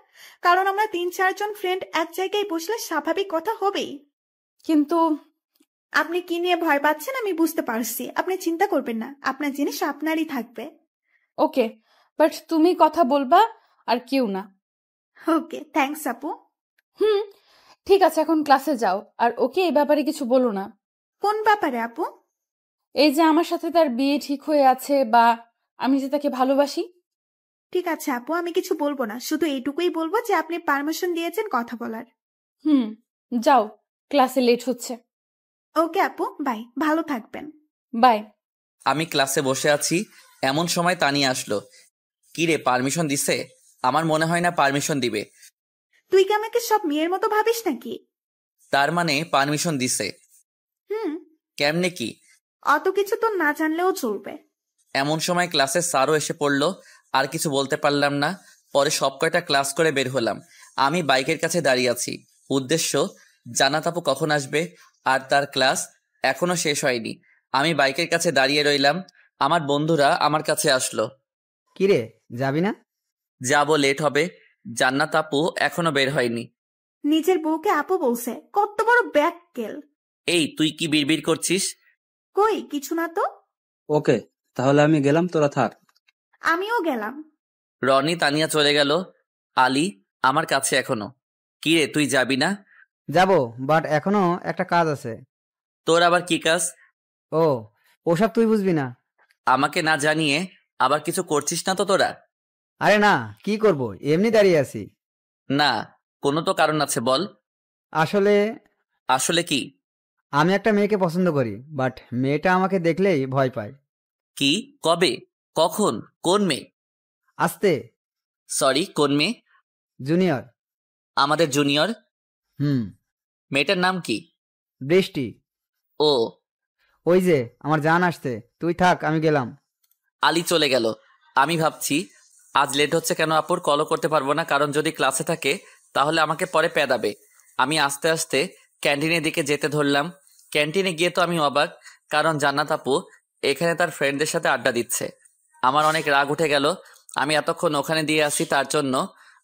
কারণ আমরা 3-4 জন ফ্রেন্ড এক জায়গায় বসলে স্বাভাবিক কথা হবেই। কিন্তু আপনি কি নিয়ে ভয় পাচ্ছেন আমি বুঝতে পারছি। আপনি চিন্তা করবেন না, আপনার জিনিস আপনারই থাকবে। ওকে, বাট তুমি কথা বলবা, আর কেউ না। ওকে, থ্যাঙ্কস আপু। ঠিক আছে, এখন ক্লাসে যাও, আর ওকে এই ব্যাপারে কিছু বলো না। কোন ব্যাপারে আপু? এই যে আমার সাথে তার বিয়ে ঠিক হয়ে আছে, বা আমি যে তাকে ভালোবাসি। ঠিক আছে আপু, আমি কিছু বলবো না, শুধু এইটুকুই বলবো যে আপনি পারমিশন দিয়েছেন কথা বলার। যাও, ক্লাসে লেট হচ্ছে। ওকে আপু, বাই, ভালো থাকবেন। বাই। আমি ক্লাসে বসে আছি, এমন সময় তানিয়া আসলো। কি রে, পারমিশন দিছে? আমার মনে হয় না পারমিশন দিবে। তুই কি আমাকে সব মেয়ের মতো ভাবিস নাকি? তার মানে পারমিশন দিছে? হুম। কেমনে কি? অত কিছু তো না জানলেও চলবে। এমন সময় ক্লাসে স্যারও এসে পড়লো। আর কিছু বলতে পারলাম না। পরে সব কয়টা ক্লাস করে বের হলাম। আমি বাইকের কাছে দাঁড়িয়ে আছি। উদ্দেশ্য, জান্নাত আপু কখন আসবে, আর তার ক্লাস এখনো শেষ হয়নি। আমি বাইকের কাছে দাঁড়িয়ে রইলাম। আমার বন্ধুরা আমার কাছে আসলো। কিরে, যাবি না? যাবো, লেট হবে। জান্নাত আপু এখনো বের হয়নি। নিজের বউকে আপু বলছে, কত বড় ব্যাককেল। এই, তুই কি বিড়বিড় করছিস? কই কিছু না তো। ওকে, তাহলে আমি গেলাম, তোরা থাক। আমিও গেলাম। রনি, তানিয়া চলে গেল। আলী আমার কাছে এখনো। কি রে, তুই যাবি না? যাব, বাট এখনো একটা কাজ আছে। তোর আবার কি কাজ? ও, ওসব তুই বুঝবি না। আমাকে না জানিয়ে আবার কিছু করছিস না তো তোরা? আরে না, কি করব, এমনি দাঁড়িয়ে আছি। না, কোনো তো কারণ আছে, বল। আসলে আসলে কি? আমি একটা মেয়েকে পছন্দ করি, বাট মেয়েটা আমাকে দেখলেই ভয় পায়। কি? কবে? কখন? কোন মেয়ে? আস্তে। সরি, কোন মেয়ে? জুনিয়র। আমাদের জুনিয়র? হুম। মেয়েটার নাম কি? বৃষ্টি। ও। ওই যে আমার জান আসছে, তুই থাক, আমি গেলাম। আলী চলে গেল। আমি ভাবছি আজ লেট হচ্ছে কেন, আপুর কলও করতে পারবো না, কারণ যদি ক্লাসে থাকে তাহলে আমাকে পরে পেদাবে। আমি আস্তে আস্তে ক্যান্টিনের দিকে যেতে ধরলাম। ক্যান্টিনে গিয়ে তো আমি অবাক, কারণ জান্নাত আপু এখানে তার ফ্রেন্ডদের সাথে আড্ডা দিচ্ছে। আমার অনেক রাগ উঠে গেল। আমি এতক্ষণ ওখানে দিয়ে আসি তার জন্য,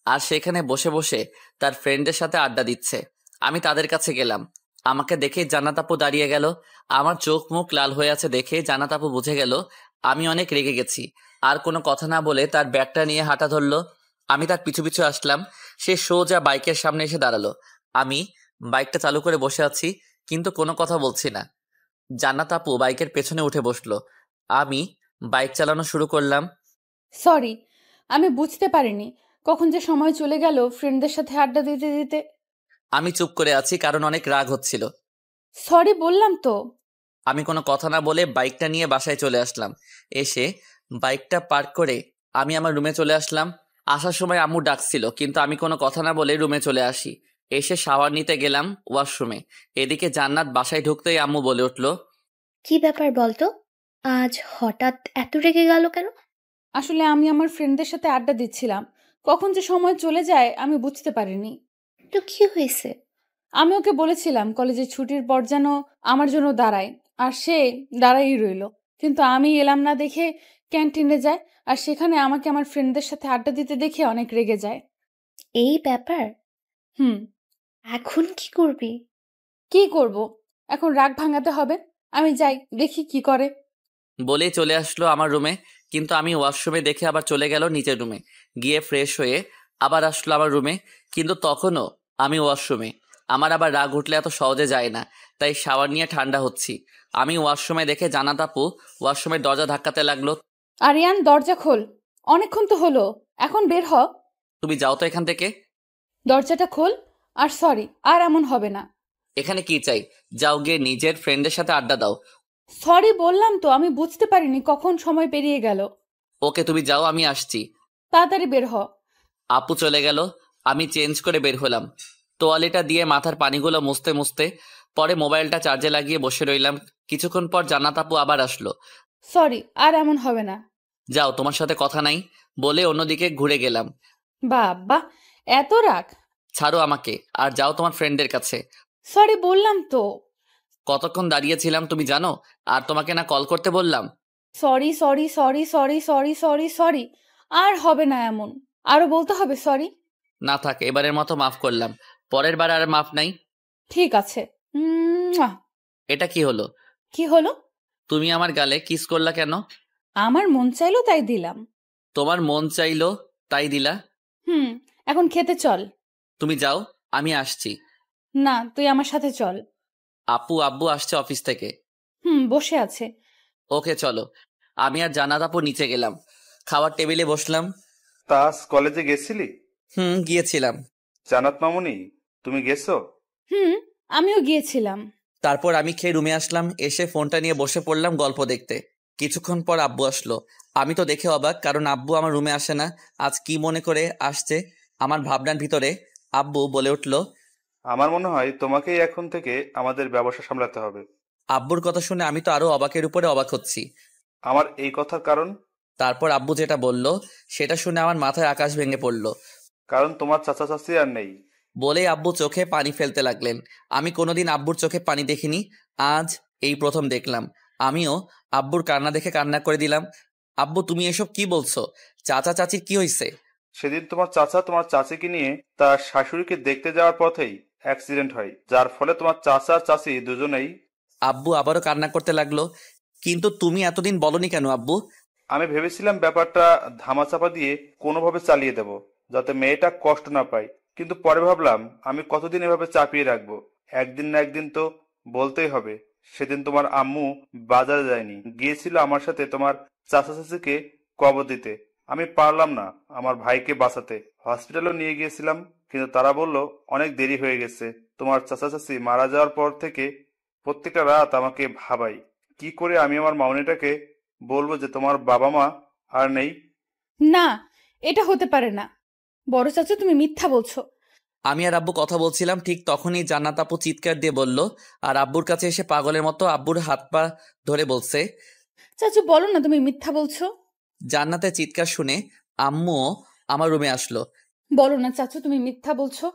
আর সেখানে বসে বসে তার ফ্রেন্ডদের সাথে আড্ডা দিচ্ছে। আমি তাদের কাছে গেলাম। আমাকে দেখেই জান্নাত আপু দাঁড়িয়ে গেল। আমার চোখ মুখ লাল হয়ে আছে দেখে জান্নাত আপু বুঝে গেল আমি অনেক রেগে গেছি। আর কোনো কথা না বলে তার ব্যাগটা নিয়ে হাঁটা ধরলো। আমি তার পিছু পিছু আসলাম। সে সোজা বাইকের সামনে এসে দাঁড়ালো। আমি বাইকটা চালু করে বসে আছি, কিন্তু কোনো কথা বলছি না। জান্নাত আপু বাইকের পেছনে উঠে বসলো। আমি বাইক চালানো শুরু করলাম। সরি, আমি বুঝতে পারিনি কখন যে সময় চলে গেল ফ্রেন্ডদের সাথে আড্ডা দিতে দিতে। আমি চুপ করে আছি, কারণ অনেক রাগ হচ্ছিল। সরি বললাম তো। আমি কোনো কথা না বলে বাইকটা নিয়ে বাসায় চলে আসলাম। এসে বাইকটা পার্ক করে আমি আমার রুমে চলে আসলাম। আসার সময় আম্মু ডাকছিল, কিন্তু আমি কোনো কথা না বলে রুমে চলে আসি। এসে শাওয়ার নিতে গেলাম ওয়াশরুমে। এদিকে জান্নাত বাসায় ঢুকতেই আম্মু বলে উঠলো, কি ব্যাপার বলতো, আজ হঠাৎ এত রেগে গেল কেন? আসলে আমি আমার ফ্রেন্ডদের সাথে আড্ডা দিচ্ছিলাম, কখন যে সময় চলে যায় আমি বুঝতে পারিনি। তো কি হয়েছে? আমি ওকে বলেছিলাম কলেজের ছুটির পর যেন আমার জন্য দাঁড়ায়, আর সে দাঁড়াই রইল। কিন্তু আমি এলাম না দেখে ক্যান্টিনে যায়, আর সেখানে আমাকে আমার ফ্রেন্ডদের সাথে আড্ডা দিতে দেখে অনেক রেগে যায়। এই ব্যাপার? হুম। এখন কি করবি? কি করব? এখন রাগ ভাঙাতে হবে। আমি যাই, দেখি কি করে। বলেই চলে আসলো আমার রুমে। কিন্তু আমি ওয়াশরুমে দেখে আবার চলে গেল নিচের রুমে। গিয়ে ফ্রেশ হয়ে আবার আসলো আমার রুমে, কিন্তু তখনও আমি ওয়াশরুমে। আমার আবার রাগ উঠলে এত সহজে যায় না, তাই শাওয়ার নিয়ে ঠান্ডা হচ্ছি। আমি ওয়াশরুমে দেখে জান্নাত আপু ওয়াশরুমের দরজা ধাক্কাতে লাগলো। আরিয়ান, দরজা খোল। অনেকক্ষণ তো হলো, এখন বের হ। তুমি যাও তো এখান থেকে। দরজাটা খোল। আর সরি, আর এমন হবে না। এখানে কি চাই? যাও গিয়ে নিজের ফ্রেন্ডের সাথে আড্ডা দাও। সরি বললাম তো, আমি বুঝতে পারিনি কখন সময় পেরিয়ে গেল। ওকে, তুমি যাও, আমি আসছি। তাড়াতাড়ি বের হ। আপু চলে গেল। আমি চেঞ্জ করে বের হলাম, তোয়ালেটা দিয়ে মাথার পানিগুলো মুছতে মুছতে। পরে মোবাইলটা চার্জে লাগিয়ে বসে রইলাম। কিছুক্ষণ পর জান্নাত আপু আবার আসলো। সরি, আর এমন হবে না। যাও, তোমার সাথে কথা নাই বলে অন্যদিকে ঘুরে গেলাম। বাবা, এত রাগ! ছাড়ো আমাকে, আর যাও তোমার ফ্রেন্ডের কাছে। সরি বললাম তো। কতক্ষণ দাঁড়িয়েছিলাম তুমি জানো? আর তোমাকে না কল করতে বললাম? Sorry sorry sorry sorry sorry sorry sorry. আর হবে না এমন। আরো বলতে হবে সরি? না থাক, এবারের মতো মাফ করলাম। পরের বার আর মাফ নাই। ঠিক আছে। মুয়া। এটা কি হলো? কি হলো? তুমি আমার গালে কিস করলা কেন? আমার মন চাইলো তাই দিলাম। তোমার মন চাইলো তাই দিলা? এখন খেতে চল। তুমি যাও, আমি আসছি। না, তুই আমার সাথে চল। আপু আব্বু আসছে অফিস থেকে। বসে আছে। ওকে চলো। আমি আর জান্নাত আপু নিচে গেলাম। খাওয়ার টেবিলে বসলাম। তা আজ কলেজে গেছিলি? গিয়েছিলাম। জান্নাত মামুনি, তুমি গেছো? আমিও গিয়েছিলাম। তারপর আমি খেয়ে রুমে আসলাম। এসে ফোনটা নিয়ে বসে পড়লাম গল্প দেখতে। কিছুক্ষণ পর আব্বু আসলো। আমি তো দেখে অবাক, কারণ আব্বু আমার রুমে আসে না। আজ কি মনে করে আসছে আমার ভাবনার ভিতরে। আব্বু বলে উঠল, আমার মনে হয় তোমাকেই এখন থেকে আমাদের ব্যবসা সামলাতে হবে। আব্বুর কথা শুনে আমি তো আরো অবাকের উপরে অবাক হচ্ছি। আমার এই কথার কারণ? তারপর আব্বু যেটা বলল সেটা শুনে আমার মাথায় আকাশ ভেঙে পড়ল। কারণ তোমার চাচা চাচি আর নেই। বলেই আব্বু চোখে পানি ফেলতে লাগলেন। আমি কোনোদিন আব্বুর চোখে পানি দেখিনি, আজ এই প্রথম দেখলাম। আমিও আব্বুর কান্না দেখে কান্না করে দিলাম। আব্বু, তুমি এসব কি বলছো? চাচা চাচির কি হয়েছে? সেদিন তোমার চাচা তোমার চাচিকে নিয়ে তার শাশুড়িকে দেখতে যাওয়ার পথেই অ্যাক্সিডেন্ট হয়, যার ফলে তোমার চাচা আর চাচি দুজনেই। আব্বু আবারও কান্না করতে লাগলো। কিন্তু তুমি এতদিন বলনি কেন আব্বু? আমি ভেবেছিলাম ব্যাপারটা ধামাচাপা দিয়ে কোনোভাবে চালিয়ে দেব, যাতে মেয়েটা কষ্ট না পায়। কিন্তু পরে ভাবলাম, আমি কতদিন এভাবে চাপিয়ে রাখবো? একদিন না একদিন তো বলতেই হবে। সেদিন তোমার আম্মু বাজারে যায়নি, গিয়েছিল আমার সাথে তোমার চাচা চাচিকে কবর দিতে। আমি পারলাম না আমার ভাইকে বাঁচাতে। হসপিটালও নিয়ে গিয়েছিলাম, কিন্তু তারা বলল অনেক দেরি হয়ে গেছে। তোমার চাচা চাচি মারা যাওয়ার পর থেকে প্রত্যেকটা রাত আমাকে ভাবাই, কি করে আমি আমার মামনিটাকে বলবো যে তোমার বাবা মা আর নেই। না, এটা হতে পারে না। বড় চাচা, তুমি মিথ্যা বলছো। আমি আর আব্বু কথা বলছিলাম, ঠিক তখনই জান্নাত আপু চিৎকার দিয়ে বলল, আর আব্বুর কাছে এসে পাগলের মতো আব্বুর হাত পা ধরে বলছে। চাচু, বলো না তুমি মিথ্যা বলছো। জান্নাতের চিৎকার শুনে আম্মুও আমার রুমে আসলো। বলো না চাচু, তুমি মিথ্যা বলছো।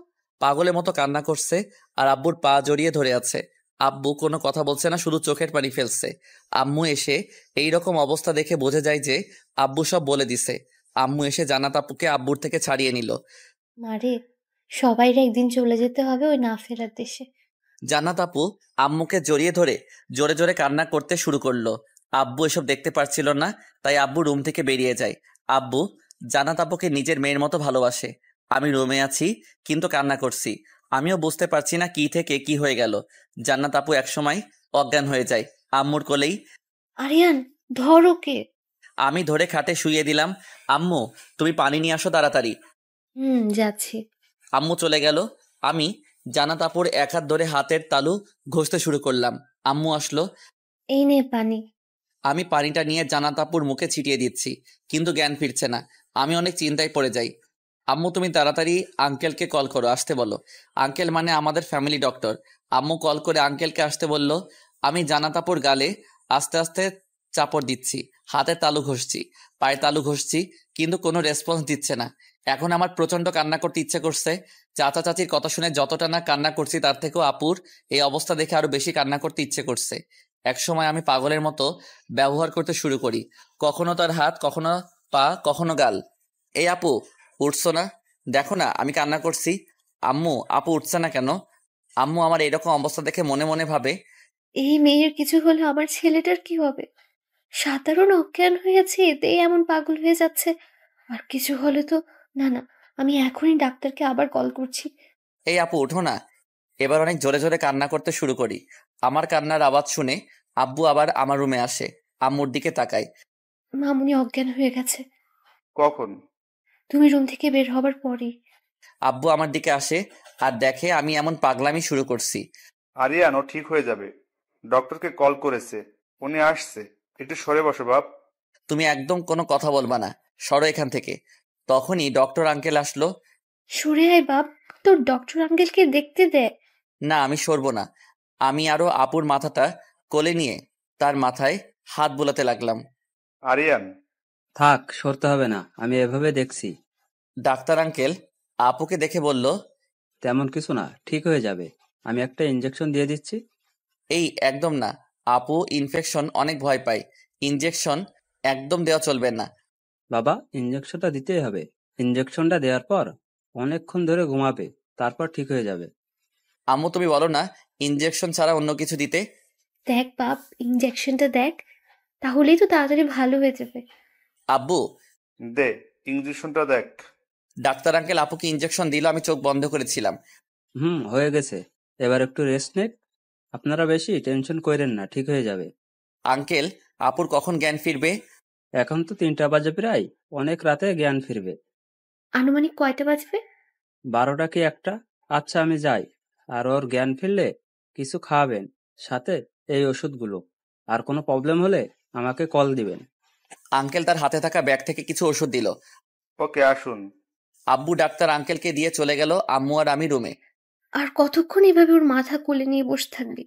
পাগলের মতো কান্না করছে আর আব্বুর পা জড়িয়ে ধরে আছে। আব্বু কোনো কথা বলছে না, শুধু চোখের পানি ফেলছে। আম্মু এসে এই রকম অবস্থা দেখে বোঝা যায় যে আব্বু সব বলে দিছে। আম্মু এসে জান্নাত আপুকে আব্বুর থেকে ছাড়িয়ে নিল। মারে, সবাইর একদিন চলে যেতে হবে ওই না ফেরার দেশে। জান্নাত আপু আম্মুকে জড়িয়ে ধরে জোরে জোরে কান্না করতে শুরু করলো। আব্বু এসব দেখতে পারছিল না, তাই আব্বু রুম থেকে বেরিয়ে যায়। আব্বু জান্নাত আপুকে নিজের মেয়ের মতো ভালোবাসে। আমি রুমে আছি কিন্তু কান্না করছি। আমিও বুঝতে পারছি না কি থেকে কি হয়ে গেল। জান্নাত আপু একসময় অজ্ঞান হয়ে যায় আম্মুর কোলেই। আরিয়ান, ধর ওকে। আমি ধরে খাটে শুইয়ে দিলাম। আম্মু, তুমি পানি নিয়ে আসো তাড়াতাড়ি। যাচ্ছি। আম্মু চলে গেল। আমি জান্নাত আপুর এক হাত ধরে হাতের তালু ঘষতে শুরু করলাম। আম্মু আসলো। এই নে পানি। আমি পানিটা নিয়ে জান্নাত আপুর মুখে ছিটিয়ে দিচ্ছি, কিন্তু জ্ঞান ফিরছে না। আমি অনেক চিন্তায় পড়ে যাই। আম্মু, তুমি তাড়াতাড়ি আঙ্কেলকে কল করো, আসতে বলো। আঙ্কেল মানে আমাদের ফ্যামিলি ডক্টর। আম্মু কল করে আঙ্কেলকে আসতে বলল। আমি জান্নাত আপুর গালে আস্তে আস্তে চাপড় দিচ্ছি, হাতের তালু ঘষছি, পায়ের তালু ঘষছি, কিন্তু কোনো রেসপন্স দিচ্ছে না। এখন আমার প্রচন্ড কান্না করতে ইচ্ছে করছে। চাচা চাচির কথা শুনে যতটা না কান্না করছি, তার থেকেও আপুর এই অবস্থা দেখে আরো বেশি কান্না করতে ইচ্ছে করছে। একসময় আমি পাগলের মতো ব্যবহার করতে শুরু করি, কখনো তার হাত, কখনো পা, কখনো গাল। এই আপু, উঠছো না? দেখো না আমি কান্না করছি। আম্মু, আপু উঠছে না কেন? আম্মু আমার এরকম অবস্থা দেখে মনে মনে ভাবে, এই মেয়ের কিছু হলে আমার ছেলেটার কি হবে? সাধারণ অজ্ঞান হয়েছে, এতেই এমন পাগল হয়ে যাচ্ছে। আর কিছু হলে তো। না না, আমি এখনই ডাক্তারকে আবার কল করছি। এই আপু উঠো না। এবার অনেক জোরে জোরে কান্না করতে শুরু করি। আমার কান্নার আওয়াজ শুনে আব্বু আবার আমার রুমে আসে। আম্মুর দিকে তাকাই। মামুনি অজ্ঞান হয়ে গেছে। কখন? তুমি রুম থেকে বের হবার পরেই। আব্বু আমার দিকে আসে আর দেখে আমি এমন পাগলামি শুরু করছি। আরিয়ান, ও ঠিক হয়ে যাবে। ডক্টরকে কল করেছে, উনি আসছে। একটু সরে বসো বাপ। তুমি একদম কোনো কথা বলবা না, সরো এখান থেকে। তখনই ডক্টর আঙ্কেল আসলো। সরে আয় বাপ, তোর ডক্টর আঙ্কেলকে দেখতে দে। না, আমি সরবো না। আমি আরো আপুর মাথাটা কোলে নিয়ে তার মাথায় হাত বোলাতে লাগলাম। আরিয়ান, থাক, সরতে হবে না, আমি এভাবে দেখছি। ডাক্তার আঙ্কেল আপুকে দেখে বলল, তেমন কিছু না, ঠিক হয়ে যাবে। আমি একটা ইঞ্জেকশন দিয়ে দিচ্ছি। এই একদম না, আপু ইনফেকশন অনেক ভয় পায়। ইনজেকশন একদম দেওয়া চলবে না। বাবা, ইঞ্জেকশনটা দিতেই হবে। ইঞ্জেকশনটা দেওয়ার পর অনেকক্ষণ ধরে ঘুমাবে, তারপর ঠিক হয়ে যাবে। আম্মু, তুমি বলো না ইনজেকশন ছাড়া অন্য কিছু দিতে। দেখ বাপ, ইঞ্জেকশনটা দেখ, তাহলেই তো তাড়াতাড়ি ভালো হয়ে যাবে। আব্বু, দে ইঞ্জেকশনটা দেখ। ডাক্তার আঙ্কেল আপুকে ইনজেকশন দিল। আমি চোখ বন্ধ করেছিলাম। হয়ে গেছে। এবার একটু রেস্ট নেক। আপনারা বেশি টেনশন করেন না, ঠিক হয়ে যাবে। আঙ্কেল, আপুর কখন জ্ঞান ফিরবে? এখন তো 3টা বাজে প্রায়, অনেক রাতে জ্ঞান ফিরবে। আনুমানিক কয়টা বাজবে? 12টা কি 1টা? আচ্ছা, আমি যাই। আর ওর জ্ঞান ফিরলে কিছু খাওয়াবেন, সাথে এই ওষুধগুলো। আর কোনো প্রবলেম হলে আমাকে কল দিবেন। আঙ্কেল তার হাতে থাকা ব্যাগ থেকে কিছু ওষুধ দিল। ওকে, আসুন। আব্বু ডাক্তার আঙ্কেলকে দিয়ে চলে গেল, আম্মু আর আমি রুমে। আর কতক্ষণ এভাবে ওর মাথা কোলে নিয়ে বসে থাকবি?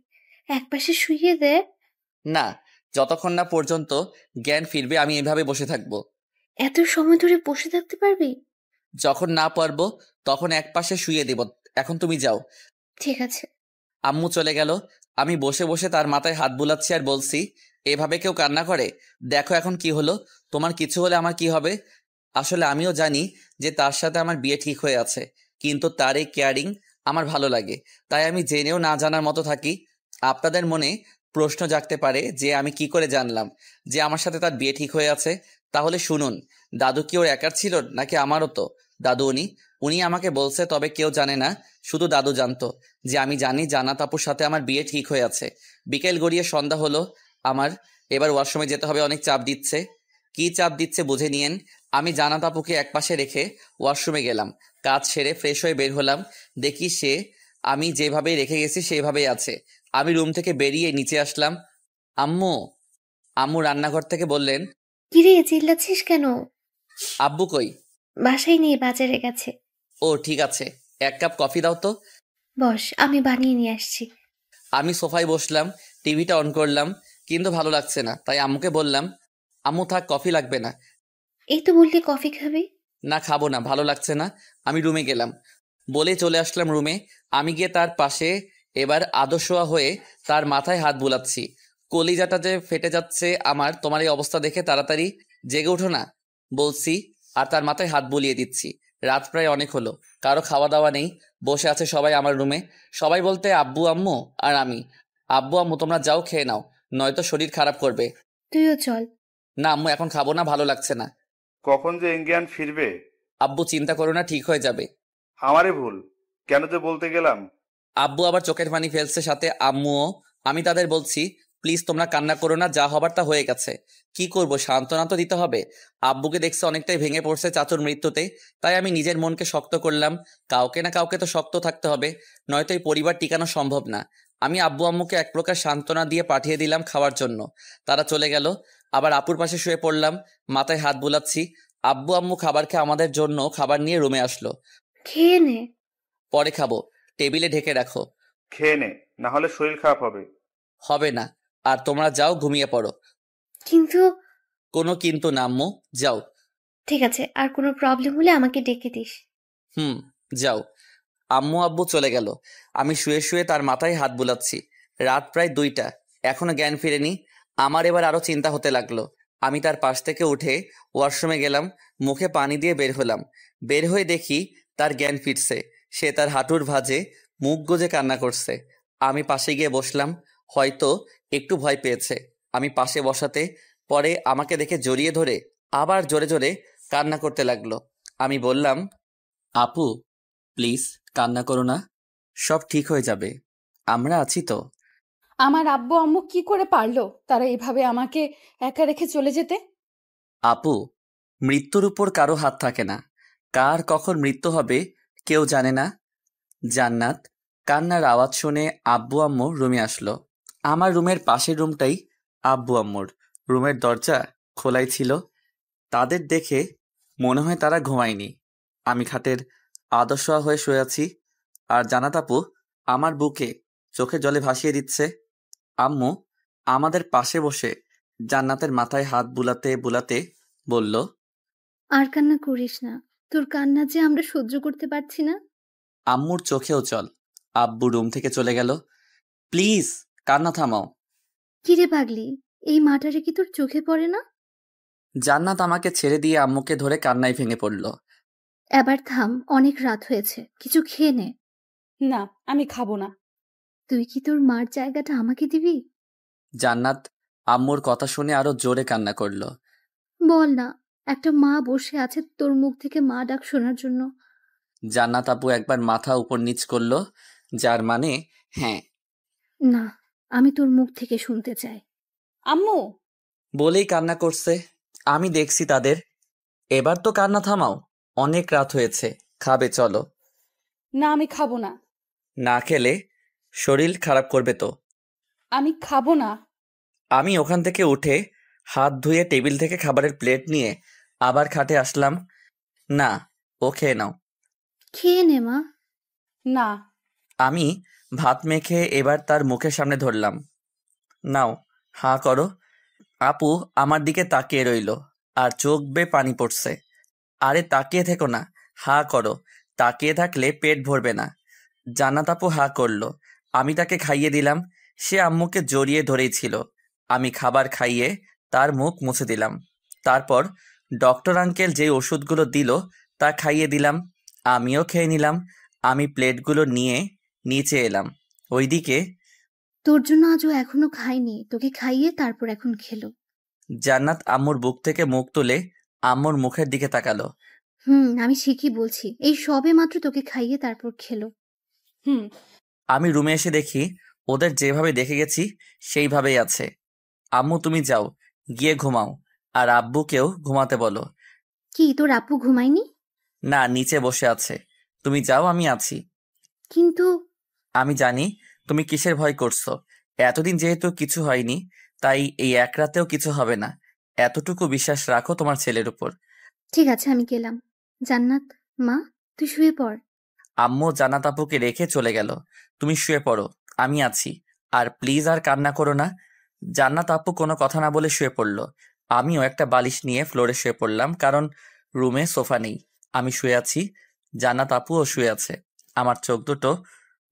একপাশে শুইয়ে দে। না, যতক্ষণ না পর্যন্ত জ্ঞান ফিরবে আমি এভাবে বসে থাকবো। এত সময় ধরে বসে থাকতে পারবি? যখন না পারবো তখন একপাশে শুইয়ে দেব। এখন তুমি যাও। ঠিক আছে। আম্মু চলে গেল। আমি বসে বসে তার মাথায় হাত বুলাচ্ছি আর বলছি, এভাবে কেউ কান্না করে? দেখো এখন কি হলো, তোমার কিছু হলে আমার কি হবে? আসলে আমিও জানি যে তার সাথে আমার বিয়ে ঠিক হয়ে আছে, কিন্তু তার এই কেয়ারিং আমার ভালো লাগে, তাই আমি জেনেও না জানার মতো থাকি। আপনাদের মনে প্রশ্ন জাগতে পারে যে আমি কি করে জানলাম যে আমার সাথে তার বিয়ে ঠিক হয়ে আছে। তাহলে শুনুন, দাদু কি ওর একার ছিল নাকি আমারও? তো দাদু উনি আমাকে বলছে, তবে কেউ জানে না, শুধু দাদু জানতো যে আমি জানি জান্নাত আপুর সাথে আমার বিয়ে ঠিক হয়ে আছে। বিকেল গড়িয়ে সন্ধ্যা হলো আমার। এবার ওয়াশরুমে যেতে হবে, অনেক চাপ দিচ্ছে। কি চাপ দিচ্ছে বুঝে নিয়েন। আমি জান্নাত আপুকে একপাশে রেখে ওয়াশরুমে গেলাম। কাজ সেরে ফ্রেশ হয়ে বের হলাম, দেখি সে আমি যেভাবে রেখে গেছি সেভাবেই আছে। আমি রুম থেকে বেরিয়ে নিচে আসলাম। আম্মু আম্মু রান্নাঘর থেকে বললেন, কিরে চিল্লাচ্ছিস কেন? আব্বু কই? বাসায় নিয়ে বাজারে গেছে। ও ঠিক আছে, এক কাপ কফি দাও তো। বস, আমি বানিয়ে নিয়ে আসছি। আমি সোফায় বসলাম, টিভিটা অন করলাম, কিন্তু ভালো লাগছে না, তাই আম্মুকে বললাম, আম্মু থাক, কফি লাগবে না। এই তো বললি কফি খাবি। না খাবো না, ভালো লাগছে না। আমি রুমে গেলাম, বলে চলে আসলাম রুমে। আমি গিয়ে তার পাশে এবার আদশোয়া হয়ে তার মাথায় হাত বুলাচ্ছি। কলিজাটা যে ফেটে যাচ্ছে আমার তোমার এই অবস্থা দেখে। তাড়াতাড়ি জেগে ওঠো না বলছি, আর তার মাথায় হাত বুলিয়ে দিচ্ছি। রাত প্রায় অনেক হলো, কারো খাওয়া দাওয়া নেই, বসে আছে সবাই আমার রুমে। সবাই বলতে আব্বু আম্মু আর আমি। আব্বু আম্মু তোমরা যাও, খেয়ে নাও, নয়তো শরীর খারাপ করবে। তুইও চল। না আম্মু, এখন খাবো না, ভালো লাগছে না। কখন যে ইন্ডিয়ান ফিরবে? আব্বু চিন্তা করো না, ঠিক হয়ে যাবে। আমারই ভুল, কেন যে বলতে গেলাম। আব্বু আবার চোখের পানি ফেলছে, সাথে আম্মুও। আমি তাদের বলছি, প্লিজ তোমরা কান্না করো না, যা হবার তা হয়ে গেছে। কি করব, সান্ত্বনা তো দিতে হবে। আব্বুকে দেখছে অনেকটাই ভেঙে পড়ছে চাচুর মৃত্যুতে, তাই আমি নিজের মনকে শক্ত করলাম। কাউকে না কাউকে তো শক্ত থাকতে হবে, নয়তো এই পরিবার টিকানো সম্ভব না। আমি আব্বু আম্মুকে এক প্রকার সান্ত্বনা দিয়ে পাঠিয়ে দিলাম খাওয়ার জন্য। তারা চলে গেল। আবার আপুর পাশে শুয়ে পড়লাম, মাথায় হাত বুলাচ্ছি। আব্বু আম্মু খাবার খেয়ে আমাদের জন্য খাবার নিয়ে রুমে আসলো। খেয়ে নে। পরে খাবো, টেবিলে ঢেকে রাখো। খেয়ে নে, না হলে শরীর খারাপ হবে। হবে না, আর তোমরা যাও, ঘুমিয়ে পড়ো। কিন্তু। কোনো কিন্তু না আম্মু, যাও। ঠিক আছে, আর কোনো প্রবলেম হলে আমাকে ডেকে দিস। যাও। আম্মু আব্বু চলে গেল। আমি শুয়ে শুয়ে তার মাথায় হাত বুলাচ্ছি। রাত প্রায় 2টা, এখনো জ্ঞান ফিরেনি। আমার এবার আরো চিন্তা হতে লাগলো। আমি তার পাশ থেকে উঠে ওয়াশরুমে গেলাম, মুখে পানি দিয়ে বের হলাম। বের হয়ে দেখি তার জ্ঞান ফিরছে। সে তার হাঁটুর ভাঁজে মুখ গুজে কান্না করছে। আমি পাশে গিয়ে বসলাম, হয়তো একটু ভয় পেয়েছে। আমি পাশে বসাতে পরে আমাকে দেখে জড়িয়ে ধরে আবার জোরে জোরে কান্না করতে লাগলো। আমি বললাম, আপু প্লিজ কান্না করো না, সব ঠিক হয়ে যাবে, আমরা আছি তো। আমার আব্বু আম্মু কি করে পারলো তারা এভাবে আমাকে একা রেখে চলে যেতে? আপু, মৃত্যুর উপর কারো হাত থাকে না, কার কখন মৃত্যু হবে কেউ জানে না। জান্নাত কান্নার আওয়াজ শুনে আব্বু আম্মু রুমে আসলো। আমার রুমের পাশের রুমটাই আব্বু আম্মুর। রুমের দরজা খোলাই ছিল। তাদের দেখে মনে হয় তারা ঘুমায়নি। আমি খাটের আদশোয়া হয়ে শুয়ে আছি, আর জান্নাত আপু আমার বুকে চোখে জলে ভাসিয়ে দিচ্ছে। আম্মু আমাদের পাশে বসে জান্নাতের মাথায় হাত বুলাতে বুলাতে বলল, আর কান্না করিস না, তোর কান্না যে আমরা সহ্য করতে পারছি না। আম্মুর চোখেও জল। আব্বু রুম থেকে চলে গেল। প্লিজ কান্না থামাও। কিরে পাগলি, এই মাটারে কি তোর চোখে পড়ে না? জান্নাত আমাকে ছেড়ে দিয়ে আম্মুকে ধরে কান্নায় ভেঙে পড়ল। এবার থাম, অনেক রাত হয়েছে, কিছু খেয়ে নে। না, আমি খাবো না। তুই কি তোর মার জায়গাটা আমাকে দিবি? জান্নাত আম্মুর কথা শুনে আরো জোরে কান্না করল। বল না, একটা মা বসে আছে তোর মুখ থেকে মা ডাক শোনার জন্য। জান্নাত আপু একবার মাথা উপর নিচ করলো, যার মানে হ্যাঁ। না, আমি তোর মুখ থেকে শুনতে চাই। আম্মু বলেই কান্না করছে। আমি দেখছি তাদের। এবার তো কান্না থামাও, অনেক রাত হয়েছে, খাবে চলো। না, আমি খাবো না। না খেলে শরীর খারাপ করবে তো। আমি খাবো না। আমি ওখান থেকে উঠে হাত ধুয়ে টেবিল থেকে খাবারের প্লেট নিয়ে আবার খাটে আসলাম। না, ও খেয়ে নাও। খেয়ে নে মা। না। আমি ভাত মেখে এবার তার মুখের সামনে ধরলাম। নাও, হাঁ করো। আপু আমার দিকে তাকিয়ে রইল, আর চোখ বেয়ে পানি পড়ছে। আরে তাকিয়ে থেকো না, হাঁ করো। তাকিয়ে থাকলে পেট ভরবে না। জান্নাত আপু হাঁ করলো। আমি তাকে খাইয়ে দিলাম। সে আম্মুকে জড়িয়ে ধরেই ছিল। আমি খাবার খাইয়ে তার মুখ মুছে দিলাম। তারপর ডক্টর আঙ্কেল যে ওষুধগুলো দিল তা খাইয়ে দিলাম। আমিও খেয়ে নিলাম। আমি প্লেটগুলো নিয়ে নিচে এলাম। ওইদিকে তোর জন্য আজও এখনো খাইনি, তোকে খাইয়ে তারপর এখন খেলো। জান্নাত আম্মুর বুক থেকে মুখ তুলে আম্মুর মুখের দিকে তাকালো। আমি ঠিকই বলছি, এই সবে মাত্র তোকে খাইয়ে তারপর খেলো। হুম। আমি রুমে এসে দেখি ওদের যেভাবে দেখে গেছি সেইভাবেই আছে। আম্মু তুমি যাও, গিয়ে ঘুমাও, আর আব্বুকেও ঘুমাতে বলো। কি তোর আপু ঘুমায়নি? না, নিচে বসে আছে। তুমি যাও, আমি আছি। কিন্তু আমি জানি তুমি কিসের ভয় করছো। এতদিন যেহেতু কিছু হয়নি, তাই এই এক রাতেও কিছু হবে না। এতটুকু বিশ্বাস রাখো তোমার ছেলের উপর। ঠিক আছে, আমি গেলাম। জান্নাত মা, তুই শুয়ে পড়। আম্মু জান্নাত আপুকে রেখে চলে গেল। তুমি শুয়ে পড়ো, আমি আছি। আর প্লিজ আর কান্না করো না। জান্নাত আপু কোনো কথা না বলে শুয়ে পড়ল। আমিও একটা বালিশ নিয়ে ফ্লোরে শুয়ে পড়লাম, কারণ রুমে সোফা নেই। আমি শুয়ে আছি, জান্নাত আপুও শুয়ে আছে। আমার চোখ দুটো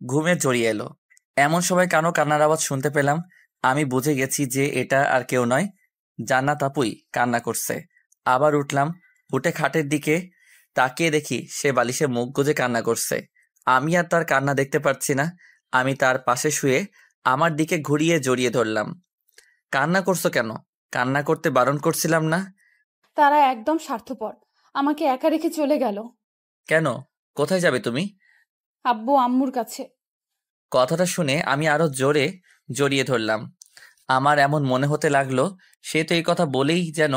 ঘুমে জড়িয়ে এলো। এমন সময় কানো কান্নার আওয়াজ শুনতে পেলাম। আমি বুঝে গেছি যে এটা আর কেউ নয়, জান্নাত আপুই কান্না করছে। আবার উঠলাম, উঠে খাটের দিকে তাকিয়ে দেখি সে বালিশে মুখ গুজে কান্না করছে। আমি আর তার কান্না দেখতে পারছি না। আমি তার পাশে শুয়ে আমার দিকে ঘুরিয়ে জড়িয়ে ধরলাম। কান্না করছো কেন? কান্না করতে বারণ করছিলাম না? তারা একদম স্বার্থপর, আমাকে একা রেখে চলে গেল। কেন? কোথায় যাবে তুমি? আব্বু আম্মুর কাছে। কথাটা শুনে আমি আরো জোরে জড়িয়ে ধরলাম। আমার এমন মনে হতে লাগলো সে তো এই কথা বলেই যেন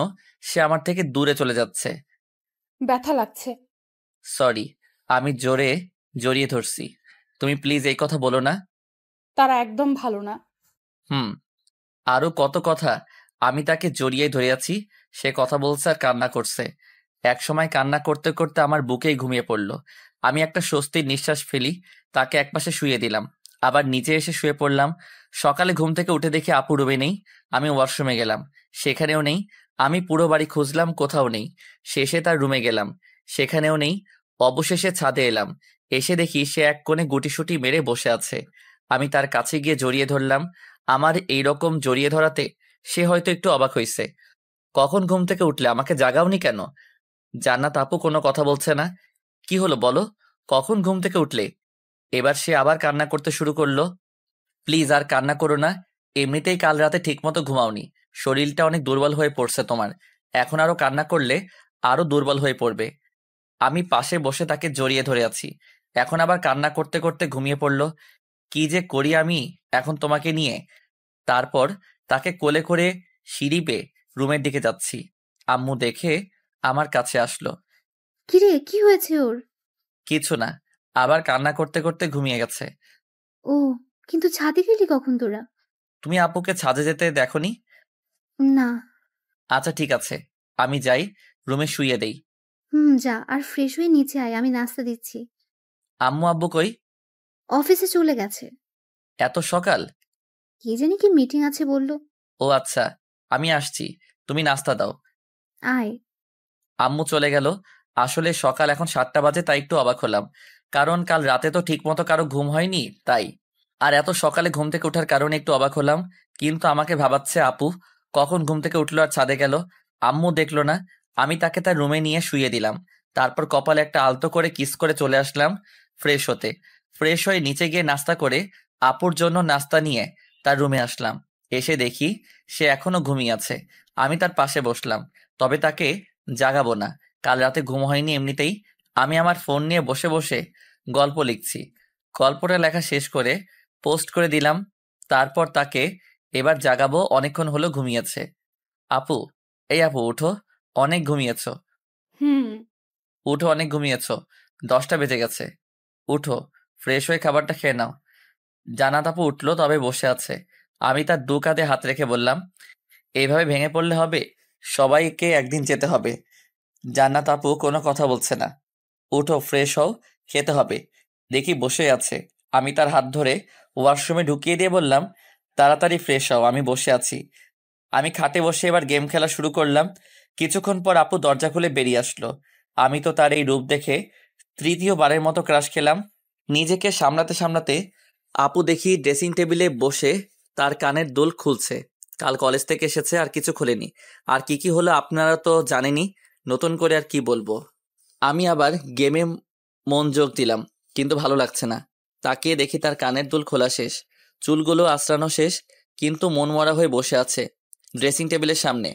সে আমার থেকে দূরে চলে যাচ্ছে। ব্যথা লাগছে। সরি, আমি জোরে জড়িয়ে ধরছি। তুমি প্লিজ এই কথা বলো না। তারা একদম ভালো না। হুম, আরো কত কথা। আমি তাকে জড়িয়ে ধরে আছি, সে কথা বলছে আর কান্না করছে। এক সময় কান্না করতে করতে আমার বুকেই ঘুমিয়ে পড়লো। আমি একটা স্বস্তির নিঃশ্বাস ফেলি, তাকে একপাশে শুয়ে দিলাম, আবার নিচে এসে শুয়ে পড়লাম। সকালে ঘুম থেকে উঠে দেখি আপু রুমে নেই। আমি ওয়াশরুমে গেলাম, সেখানেও নেই। আমি পুরো বাড়ি খুঁজলাম, কোথাও নেই। শেষে তার রুমে গেলাম, সেখানেও নেই। অবশেষে ছাদে এলাম, এসে দেখি সে এক কোণে গুটিসুটি মেরে বসে আছে। আমি তার কাছে গিয়ে জড়িয়ে ধরলাম। আমার এইরকম জড়িয়ে ধরাতে সে হয়তো একটু অবাক হয়েছে। কখন ঘুম থেকে উঠলে? আমাকে জাগাওনি কেন? জান্নাত আপু কোনো কথা বলছে না। কি হলো বলো, কখন ঘুম থেকে উঠলে? এবার সে আবার কান্না করতে শুরু করলো। প্লিজ আর কান্না করো না। এমনিতেই কাল রাতে ঠিকমতো ঘুমাওনি, শরীরটা অনেক দুর্বল হয়ে পড়ছে তোমার। এখন আরো কান্না করলে আরো দুর্বল হয়ে পড়বে। আমি পাশে বসে তাকে জড়িয়ে ধরে আছি। এখন আবার কান্না করতে করতে ঘুমিয়ে পড়লো। কি যে করি আমি এখন তোমাকে নিয়ে। তারপর তাকে কোলে করে সিঁড়ি বেয়ে রুমের দিকে যাচ্ছি। আম্মু দেখে আমার কাছে আসলো। কিরে, কি হয়েছে ওর? কিছু না, আবার কান্না করতে করতে ঘুমিয়ে গেছে। ও, কিন্তু ছাদে গেলি কখন তোরা? তুমি আপুকে ছাদে যেতে দেখোনি? না। আচ্ছা ঠিক আছে, আমি যাই, রুমে শুইয়ে দেই। যা, আর ফ্রেশ হয়ে নিচে আয়, আমি নাস্তা দিচ্ছি। আম্মু আব্বু কই? অফিসে চলে গেছে। এত সকাল? কি জানি কি মিটিং আছে বললো। ও আচ্ছা, আমি আসছি, তুমি নাস্তা দাও। আয়। আম্মু চলে গেল। আসলে সকাল এখন 7টা বাজে, তাই একটু অবাক হলাম, কারণ কাল রাতে তো ঠিক মতো কারো ঘুম হয়নি তাই। আর এত সকালে ঘুম থেকে ওঠার কারণে একটু অবাক হলাম। কিন্তু আমাকে ভাবাচ্ছে আপু কখন ঘুম থেকে উঠলো আর ছাদে গেল। আম্মু দেখলো না। আমি তাকে তার রুমে নিয়ে শুইয়ে দিলাম। তারপর কপালে একটা আলতো করে কিস করে চলে আসলাম ফ্রেশ হতে। ফ্রেশ হয়ে নিচে গিয়ে নাস্তা করে আপুর জন্য নাস্তা নিয়ে তার রুমে আসলাম। এসে দেখি সে এখনো ঘুমিয়ে আছে। আমি তার পাশে বসলাম, তবে তাকে জাগাবো না। কাল রাতে ঘুম হয়নি এমনিতেই। আমি আমার ফোন নিয়ে বসে বসে গল্প লিখছি। গল্পটা লেখা শেষ করে পোস্ট করে দিলাম। তারপর তাকে এবার জাগাবো, অনেকক্ষণ হলো ঘুমিয়েছে। আপু, এই আপু উঠো, অনেক ঘুমিয়েছো। হুম। উঠো, অনেক ঘুমিয়েছো, 10টা বেজে গেছে। উঠো, ফ্রেশ হয়ে খাবারটা খেয়ে নাও। জান্নাত আপু উঠলো, তবে বসে আছে। আমি তার দু কাঁধে হাত রেখে বললাম, এইভাবে ভেঙে পড়লে হবে? সবাইকে একদিন যেতে হবে। জান্নাত আপু কোনো কথা বলছে না। উঠো, ফ্রেশ হও, খেতে হবে। দেখি বসে আছে। আমি তার হাত ধরে ওয়াশরুমে ঢুকিয়ে দিয়ে বললাম, তাড়াতাড়ি ফ্রেশ হও, আমি বসে আছি। আমি খাটে বসে এবার গেম খেলা শুরু করলাম। কিছুক্ষণ পর আপু দরজা খুলে বেরিয়ে আসলো। আমি তো তার এই রূপ দেখে তৃতীয়বারের মতো ক্রাশ খেলাম। নিজেকে সামলাতে সামলাতে আপু দেখি ড্রেসিং টেবিলে বসে তার কানের দুল খুলছে। কাল কলেজ থেকে এসেছে, আর কিছু খোলেনি। আর কি কি হলো আপনারা তো জানেনই, নতুন করে আর কি বলবো। আমি আবার গেমে মনোযোগ দিলাম, কিন্তু ভালো লাগছে না। তাকিয়ে দেখি তার কানের দুল খোলা শেষ, চুলগুলো আঁচড়ানো শেষ, কিন্তু মনমরা হয়ে বসে আছে ড্রেসিং টেবিলের সামনে।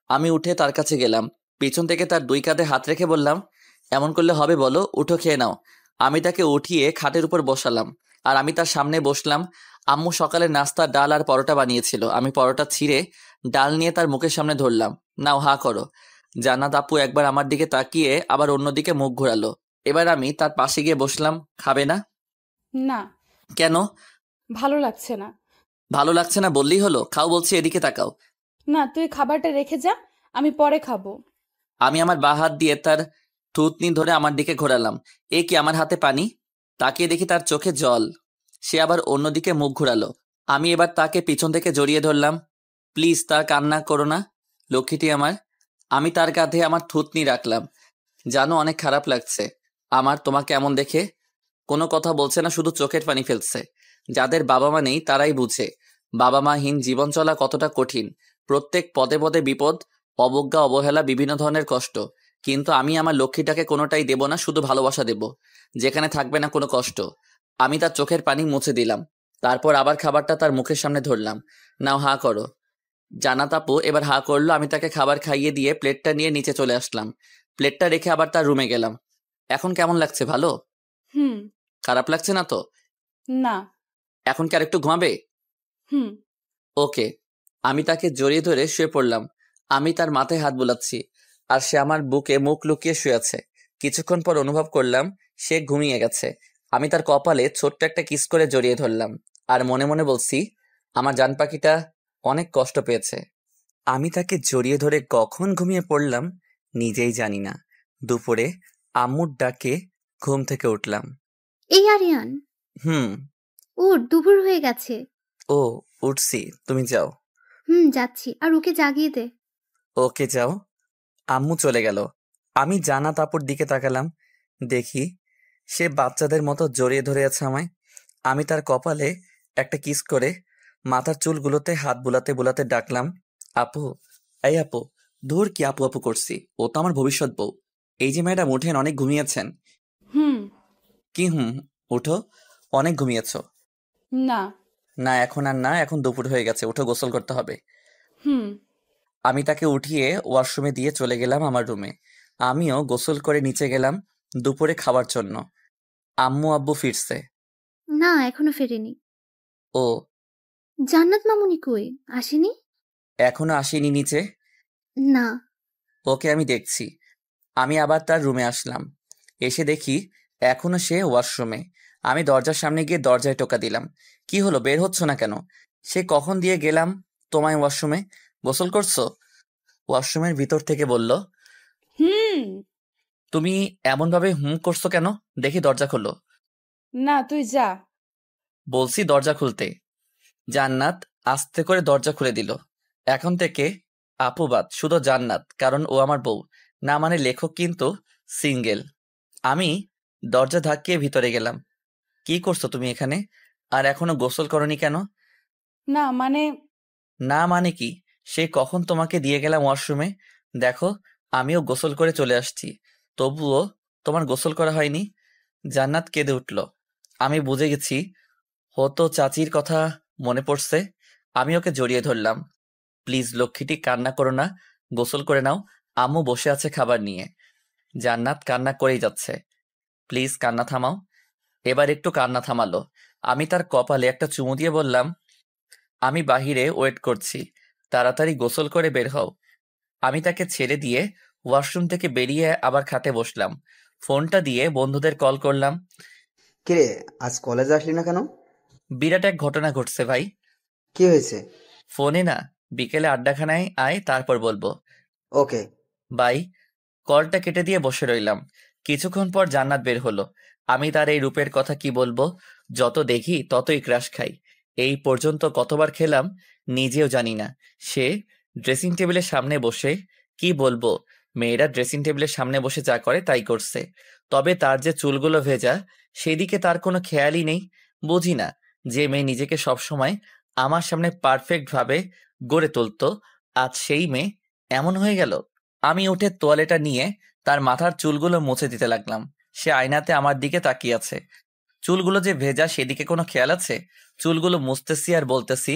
আমি উঠে তার কাছে গেলাম, পিছন থেকে তার দুই কাঁধে হাত রেখে বললাম, এমন করলে হবে বলো, উঠো, খেয়ে নাও। আমি তাকে উঠিয়ে খাটের উপর বসালাম, আর আমি তার সামনে বসলাম। আম্মু সকালে নাস্তা ডাল আর পরোটা বানিয়েছিল। আমি পরোটা ছিঁড়ে ডাল নিয়ে তার মুখের সামনে ধরলাম। নাও, হা করো। জান্নাত আপু একবার আমার দিকে তাকিয়ে আবার অন্যদিকে মুখ ঘোরালো। এবার আমি তার পাশে গিয়ে বসলাম। খাবে না? না, কেন? ভালো লাগছে না। ভালো লাগছে না বললেই হলো? খাও বলছি, এদিকে তাকাও। না, তুই খাবারটা রেখে যা, আমি পরে খাবো। আমি আমার বাঁ হাত দিয়ে তার থুতনি ধরে আমার দিকে ঘোরালাম। এ কি, আমার হাতে পানি? তাকিয়ে দেখি তার চোখে জল। সে আবার অন্যদিকে মুখ ঘোরালো। আমি এবার তাকে পিছন থেকে জড়িয়ে ধরলাম। প্লিজ, তার কান্না করো না, লক্ষ্মীটি আমার। আমি তার কাঁধে আমার থুতনি রাখলাম। জানো, অনেক খারাপ লাগছে আমার তোমাকে এমন দেখে। কোনো কথা বলছে না, শুধু চোখের পানি ফেলছে। যাদের বাবা মা নেই তারাই বুঝে বাবা মাহীন জীবন চলা কতটা কঠিন। প্রত্যেক পদে পদে বিপদ, অবজ্ঞা, অবহেলা, বিভিন্ন ধরনের কষ্ট। কিন্তু আমি আমার লক্ষ্মীটাকে কোনোটাই দেব না, শুধু ভালোবাসা দেব, যেখানে থাকবে না কোনো কষ্ট। আমি তার চোখের পানি মুছে দিলাম। তারপর আবার খাবারটা তার মুখের সামনে ধরলাম। নাও, হা করো। জান্নাত আপু এবার হা করলো। আমি তাকে খাবার খাইয়ে দিয়ে প্লেটটা নিয়ে নিচে চলে আসলাম। প্লেটটা রেখে আবার তার রুমে গেলাম। এখন কেমন লাগছে? ভালো? হুম। খারাপ লাগছে না তো? না। এখন কি আরেকটু ঘুমাবে? হুম। ওকে। আমি তাকে জড়িয়ে ধরে শুয়ে পড়লাম। আমি তার মাথায় হাত বুলাচ্ছি, আর সে আমার বুকে মুখ লুকিয়ে শুয়ে আছে। কিছুক্ষণ পর অনুভব করলাম সে ঘুমিয়ে গেছে। আমি তার কপালে ছোট্ট একটা কিস করে জড়িয়ে ধরলাম, আর মনে মনে বলছি, আমার জান পাখিটা অনেক কষ্ট পেয়েছে। আমি তাকে জড়িয়ে ধরে কখন ঘুমিয়ে পড়লাম নিজেই জানি না। দুপুরে আম্মুর ডাকে ঘুম থেকে উঠলাম। এই আরিয়ান, হুম। ওর দুপুর হয়ে গেছে। ও, উঠছি, তুমি যাও। যাচ্ছি, আর ওকে জাগিয়ে দে। ওকে, যাও। আম্মু চলে গেল। আমি জান্নাত আপুর দিকে তাকালাম, দেখি সে বাচ্চাদের মতো জড়িয়ে ধরে আছে আমায়। আমি তার কপালে একটা কিস করে মাথার চুলগুলোতে হাত বুলাতে বুলাতে ডাকলাম, আপু। এই আপু। ধুর, কি আপু আপু করছি, ও তো আমার ভবিষ্যৎ বউ। এই যে ম্যাডাম, উঠেন, অনেক ঘুমিয়েছেন। হুম। কি হুম? উঠো, অনেক ঘুমিয়েছ। না। না, এখন আর না, এখন দুপুর হয়ে গেছে, উঠো, গোসল করতে হবে। হুম। আমি তাকে উঠিয়ে ওয়াশরুমে দিয়ে চলে গেলাম আমার রুমে। আমিও গোসল করে নিচে গেলাম দুপুরে খাওয়ার জন্য। আম্মু আব্বু ফিরছে। না, এখনো ফেরেনি। ও, জান্নাত মামুনি কই? আসেনি? এখনো আসেনি নিচে? না। ওকে, আমি দেখছি। আমি আবার তার রুমে আসলাম। এসে দেখি এখনো সে ওয়াশরুমে। আমি দরজার সামনে গিয়ে দরজায় টোকা দিলাম। কি হলো, বের হচ্ছ না কেন? সে কখন দিয়ে গেলাম তোমায় ওয়াশরুমে, গোসল করছো? ওয়াশরুমের ভিতর থেকে বলল, হুম। তুমি এমন ভাবে করছো কেন? দেখি দরজা খোলো। না, তুই যা। বলছি দরজা খুলতে। জান্নাত আস্তে করে দরজা খুলে দিল। এখন থেকে আপু বাদ, শুধু জান্নাত, কারণ ও আমার বউ। না মানে লেখক, কিন্তু সিঙ্গেল। আমি দরজা ধাক্কিয়ে ভিতরে গেলাম। কি করছো তুমি এখানে? আর এখনো গোসল করনি কেন? না মানে। না মানে কি? সে কখন তোমাকে দিয়ে গেলাম ওয়াশরুমে। দেখো, আমিও গোসল করে চলে আসছি, তবুও তোমার গোসল করা হয়নি। জান্নাত কেঁদে উঠল। আমি বুঝে গেছি হতো চাচির কথা মনে পড়ছে। আমি ওকে জড়িয়ে ধরলাম। প্লিজ লক্ষ্মীটি, কান্না করো না, গোসল করে নাও, আম্মু বসে আছে খাবার নিয়ে। জান্নাত কান্না করেই যাচ্ছে। প্লিজ কান্না থামাও। এবার একটু কান্না থামালো। আমি তার কপালে একটা চুমু দিয়ে বললাম, আমি বাহিরে ওয়েট করছি, তাড়াতাড়ি গোসল করে বের হও। আমি তাকে ছেড়ে দিয়ে ওয়াশরুম থেকে বেরিয়ে আবার খাটে বসলাম। ফোনটা দিয়ে বন্ধুদের কল করলাম। কিরে, আজ কলেজে আসলি না কেন? বিরাট এক ঘটনা ঘটছে ভাই। কি হয়েছে? ফোনে না, বিকেলে আড্ডাখানায় আয়, তারপর বলবো। ওকে। বাই। কলটা কেটে দিয়ে বসে রইলাম। কিছুক্ষণ পর জান্নাত বের হলো। আমি তার এই রূপের কথা কি বলবো, যত দেখি ততই ক্রাশ খাই। এই পর্যন্ত কতবার খেলাম নিজেও জানি না। সে ড্রেসিং টেবিলের সামনে বসে, কি বলবো, মেয়েরা ড্রেসিং টেবিলের সামনে বসে যা করে তাই করছে। তবে তার যে চুলগুলো ভেজা, সেদিকে তার কোনো খেয়ালই নেই। বুঝি না যে মেয়ে নিজেকে সবসময় আমার সামনে পারফেক্ট ভাবে গড়ে তুলতো, আজ সেই মেয়ে এমন হয়ে গেল। আমি উঠে তোয়ালেটা নিয়ে তার মাথার চুলগুলো মুছে দিতে লাগলাম। সে আয়নাতে আমার দিকে তাকিয়ে আছে। চুলগুলো যে ভেজা সেদিকে কোনো খেয়াল আছে? চুলগুলো মুছতেছি আর বলতেছি,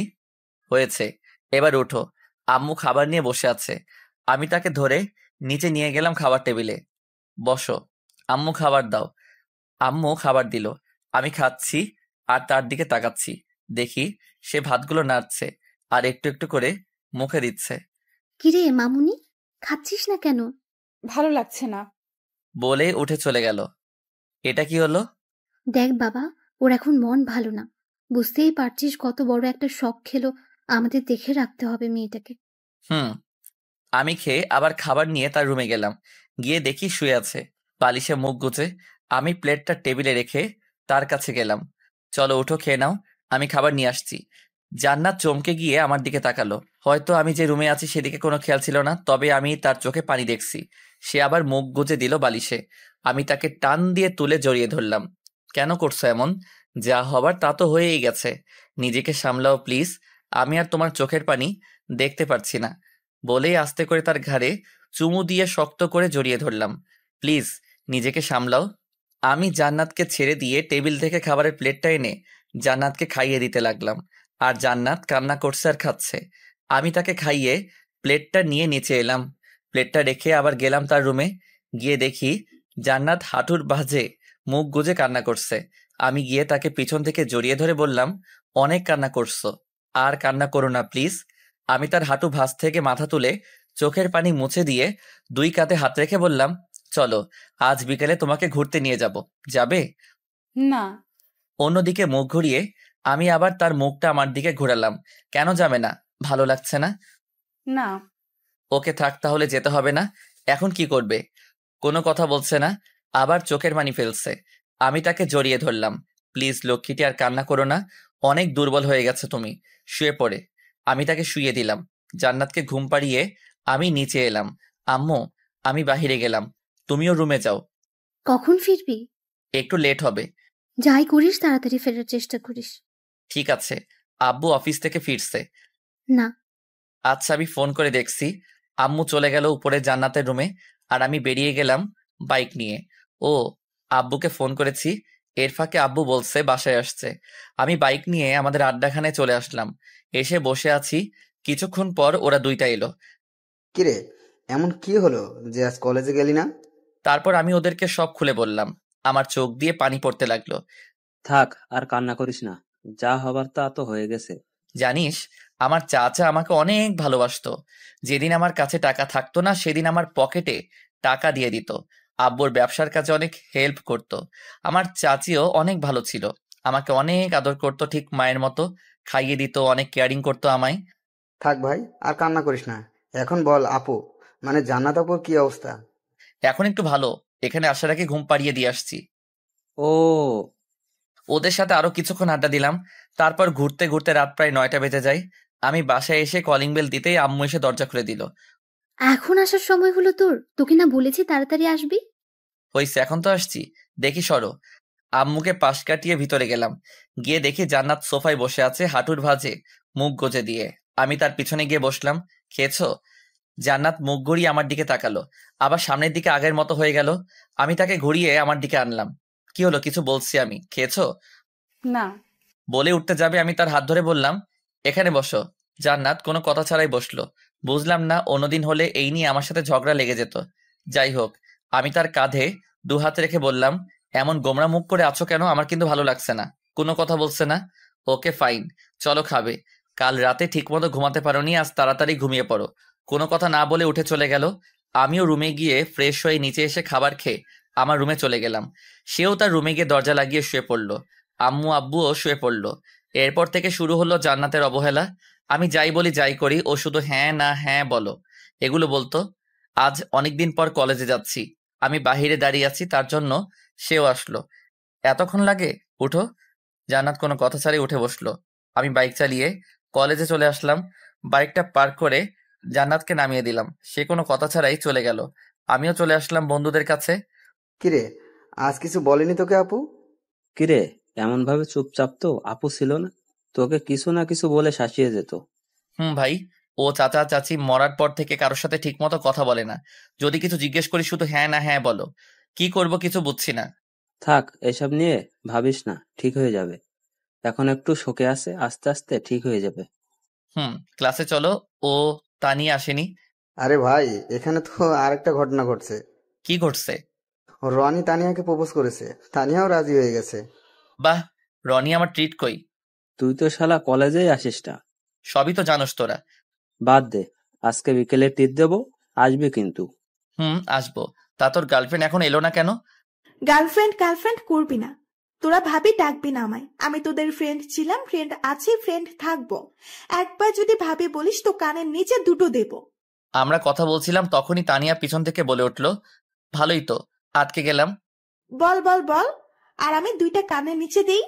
হয়েছে, এবার উঠো। আম্মু খাবার নিয়ে বসে আছে। আমি তাকে ধরে নিচে নিয়ে গেলাম খাবার টেবিলে। বসো, আম্মু খাবার দাও। আম্মু খাবার দিল। আমি খাচ্ছি আর তার দিকে তাকাচ্ছি। দেখি সে ভাতগুলো নাড়ছে আর একটু একটু করে মুখে দিচ্ছে। কিরে মামুনি, খাচ্ছিস না কেন? ভালো লাগছে না। বলে উঠে চলে গেল। এটা কি হলো? দেখ বাবা, ওর এখন মন ভালো না। বুঝতেই পারছিস কত বড় একটা শখ খেলো। আমাদের দেখে রাখতে হবে মেয়েটাকে। আমি খেয়ে আবার খাবার নিয়ে তার রুমে গেলাম। গিয়ে দেখি শুয়ে আছে, বালিশে মুখ গুজে। আমি প্লেটটা টেবিলে রেখে তার কাছে গেলাম। চলো উঠো, খেয়ে নাও, আমি খাবার নিয়ে আসছি। জান্নাত চমকে গিয়ে আমার দিকে তাকালো। হয়তো আমি যে রুমে আছি সেদিকে কোনো খেয়াল ছিল না, তবে আমি তার চোখে পানি দেখছি। সে আবার মুখ গুজে দিল বালিশে। আমি তাকে টান দিয়ে তুলে জড়িয়ে ধরলাম। কেন করছো এমন? যা হবার তা তো হয়েই গেছে। নিজেকে সামলাও প্লিজ, আমি আর তোমার চোখের পানি দেখতে পারছি না। বলেই আস্তে করে তার ঘাড়ে চুমু দিয়ে শক্ত করে জড়িয়ে ধরলাম। প্লিজ নিজেকে সামলাও। আমি জান্নাতকে ছেড়ে দিয়ে টেবিল থেকে খাবারের প্লেটটা এনে জান্নাতকে খাইয়ে দিতে লাগলাম। আর জান্নাত কান্না করছে আর খাচ্ছে। আমি তাকে খাইয়ে প্লেটটা নিয়ে নিচে এলাম। প্লেটটা রেখে আবার গেলাম তার রুমে। গিয়ে দেখি জান্নাত হাঁটুর ভাঁজে মুখ গুজে কান্না করছে। আমি গিয়ে তাকে পিছন থেকে জড়িয়ে ধরে বললাম, অনেক কান্না করছো, আর কান্না করো না প্লিজ। আমি তার হাঁটু ভাঁজ থেকে মাথা তুলে চোখের পানি মুছে দিয়ে দুই কাঁধে হাত রেখে বললাম, চলো আজ বিকেলে তোমাকে ঘুরতে নিয়ে যাব, যাবে? না। অন্যদিকে মুখ ঘুরিয়ে আমি আবার তার মুখটা আমার দিকে ঘোরালাম। কেন যাবে না? ভালো লাগছে না? না। ওকে থাক, তাহলে যেতে হবে না। এখন কি করবে? কোনো কথা বলছে না, আবার চোখের পানি ফেলছে। আমি তাকে জড়িয়ে ধরলাম। প্লিজ লক্ষ্মীটি, আর কান্না করো না, অনেক দুর্বল হয়ে গেছে তুমি, শুয়ে পড়ে। আমি তাকে শুইয়ে দিলাম। জান্নাতকে ঘুম পাড়িয়ে আমি নিচে এলাম। আম্মু, আমি বাহিরে গেলাম, তুমিও রুমে যাও। কখন ফিরবি? একটু লেট হবে। যাই করিস তাড়াতাড়ি ফেরার চেষ্টা করিস। ঠিক আছে। আব্বু অফিস থেকে ফিরছে? না। আচ্ছা, আমি ফোন করে দেখছি। আম্মু চলে গেল উপরে জান্নাতের রুমে, আর আমি বেরিয়ে গেলাম বাইক নিয়ে। ও, আব্বুকে ফোন করেছি, এর ফাঁকে আব্বু বলছে বাসায় আসছে। আমি বাইক নিয়ে আমাদের আড্ডাখানায় চলে আসলাম। এসে বসে আছি। কিছুক্ষণ পর ওরা দুইটা এলো। কিরে, এমন কি হলো যে আজ কলেজে গেলি না? তারপর আমি ওদেরকে সব খুলে বললাম। আমার চোখ দিয়ে পানি পড়তে লাগলো। থাক, আর কান্না করিস না, যা হবার তা তো হয়ে গেছে। জানিস, আমার চাচা আমাকে অনেক ভালোবাসতো। যেদিন আমার কাছে টাকা থাকতো না সেদিন আমার পকেটে টাকা দিয়ে দিত। আব্বুর ব্যবসার কাজে অনেক হেল্প করত। আমার চাচিও অনেক ভালো ছিল, আমাকে অনেক আদর করতো, ঠিক মায়ের মতো। খাইয়ে দিত, অনেক কেয়ারিং করতো আমায়। থাক ভাই, আর কান্না করিস না। এখন বল আপু, মানে জান্নাত আপুর কি অবস্থা? এখন একটু ভালো, এখানে আসার আগে ঘুম পাড়িয়ে দিয়ে আসছি। ও, ওদের সাথে আরো কিছুক্ষণ আড্ডা দিলাম। তারপর ঘুরতে ঘুরতে রাত প্রায় 9টা বেজে যায়। আমি বাসায় এসে কলিং বেল দিতেই আম্মু এসে দরজা খুলে দিল। এখন আসার সময় হলো তোর? তোকে না বলেছি তাড়াতাড়ি আসবি? হইছে, এখন তো আসছি, দেখি সরো। আম্মুকে পাশ কাটিয়ে ভিতরে গেলাম। গিয়ে দেখি জান্নাত সোফায় বসে আছে, হাঁটুর ভাঁজে মুখ গজে দিয়ে। আমি তার পিছনে গিয়ে বসলাম। খেয়েছো? জান্নাত মুখ ঘুরিয়ে আমার দিকে তাকালো, আবার সামনের দিকে আগের মতো হয়ে গেল। আমি তাকে ঘুরিয়ে আমার দিকে আনলাম। কি হলো? কিছু বলছি আমি। খেয়েছো? না। বলে উঠতে যাবে, আমি তার হাত ধরে বললাম, এখানে বসো। জান্নাত কোনো কথা ছাড়াই বসলো। বুঝলাম না, অন্যদিন হলে এই নিয়ে আমার সাথে ঝগড়া লেগে যেত। যাই হোক, আমি তার কাঁধে দু হাত রেখে বললাম, এমন গোমরা মুখ করে আছো কেন? আমার কিন্তু ভালো লাগছে না। কোনো কথা বলছে না। ওকে ফাইন, চলো খাবে। কাল রাতে ঠিকমতো ঘুমাতে পারোনি, আজ তাড়াতাড়ি ঘুমিয়ে পড়ো। কোনো কথা না বলে উঠে চলে গেল। আমিও রুমে গিয়ে ফ্রেশ হয়ে নিচে এসে খাবার খেয়ে আমার রুমে চলে গেলাম। সেও তার রুমে গিয়ে দরজা লাগিয়ে শুয়ে পড়লো। আম্মু আব্বুও শুয়ে পড়লো। এরপর থেকে শুরু হলো জান্নাতের অবহেলা। আমি যাই বলি যাই করি ও শুধু হ্যাঁ না হ্যাঁ বলো এগুলো বলতো। আজ অনেকদিন পর কলেজে যাচ্ছি, আমি বাহিরে দাঁড়িয়ে আছি, তার জন্য সেও আসলো। এতক্ষণ লাগে? উঠো। জান্নাত কোনো কথা ছাড়াই উঠে বসলো। আমি বাইক চালিয়ে কলেজে চলে আসলাম। বাইকটা পার্ক করে জান্নাতকে নামিয়ে দিলাম, সে কোনো কথা ছাড়াই চলে গেল। আমিও চলে আসলাম বন্ধুদের কাছে। কিরে, আজ কিছু বলেনি তোকে আপু? কিরে, এমন ভাবে চুপচাপ তো আপু ছিল না, তোকে কিছু না কিছু বলে শাসিয়ে যেত। ভাই, ও চাচা চাচি মরার পর থেকে কারোর সাথে ঠিক মতো কথা বলে না। যদি কিছু জিজ্ঞেস করি শুধু হ্যাঁ না হ্যাঁ বলো। কি করব কিছু বুঝছি না। থাক, এসব নিয়ে ভাবিস না, ঠিক হয়ে যাবে। এখন একটু শোকে আছে, আস্তে আস্তে ঠিক হয়ে যাবে। ক্লাসে চলো। ও তানিয়া আসেনি? আরে ভাই, এখানে তো আরেকটা ঘটনা ঘটছে। কি ঘটছে? রনি তানিয়াকে প্রপোজ করেছে, তানিয়াও রাজি হয়ে গেছে। বাহ, রনি আমার ট্রিট কই? তুই তো শালা কলেজেই আসিস না। সবই তো জানোস তোরা। বাদ দে, আজকে বিকেলে টিপ দেবো, আসবি কিন্তু। আসবো। তা তোর গার্লফ্রেন্ড এখন এলো না কেন? গার্লফ্রেন্ড গার্লফ্রেন্ড করবি না, তোরা ভাবি ডাকবি না আমায়। আমি তোদের ফ্রেন্ড ছিলাম, ফ্রেন্ড আছি, ফ্রেন্ড থাকবো। একবার যদি ভাবি বলিস তো কানের নিচে দুটো দেব। আমরা কথা বলছিলাম, তখনই তানিয়া পিছন থেকে বলে উঠলো, ভালোই তো, আটকে গেলাম। বল বল বল, আর আমি দুইটা কানের নিচে দেই।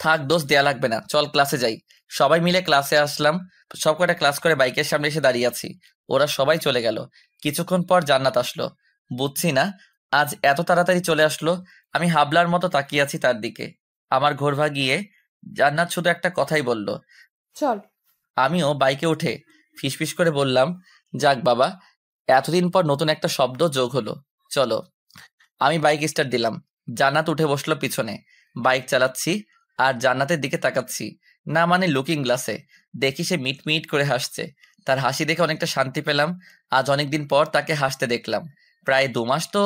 থাক, দোষ দেয়া লাগবে না, চল ক্লাসে যাই। সবাই মিলে ক্লাসে আসলাম। সব কটা ক্লাস করে বাইকের সামনে এসে দাঁড়িয়ে আছি। ওরা সবাই চলে গেল। কিছুক্ষণ পর জান্নাত আসলো। বুঝছি না আজ এত তাড়াতাড়ি চলে আসলো। আমি হাবলার মতো তাকিয়ে আছি তার দিকে। আমার ঘোর ভাগিয়ে জান্নাত শুধু একটা কথাই বলল, চল। আমিও বাইকে উঠে ফিসফিস করে বললাম, যাক বাবা, এতদিন পর নতুন একটা শব্দ যোগ হলো, চলো। আমি বাইক স্টার্ট দিলাম। জান্নাত উঠে বসলো পিছনে। বাইক চালাচ্ছি আর জান্নাতের দিকে তাকাচ্ছি। না মানে লুকিং গ্লাসে দেখি সে মিট মিট করে হাসছে। তার হাসি দেখে অনেকটা শান্তি পেলাম। আজ অনেকদিন পর তাকে হাসতে দেখলাম। প্রায় 2 মাস তো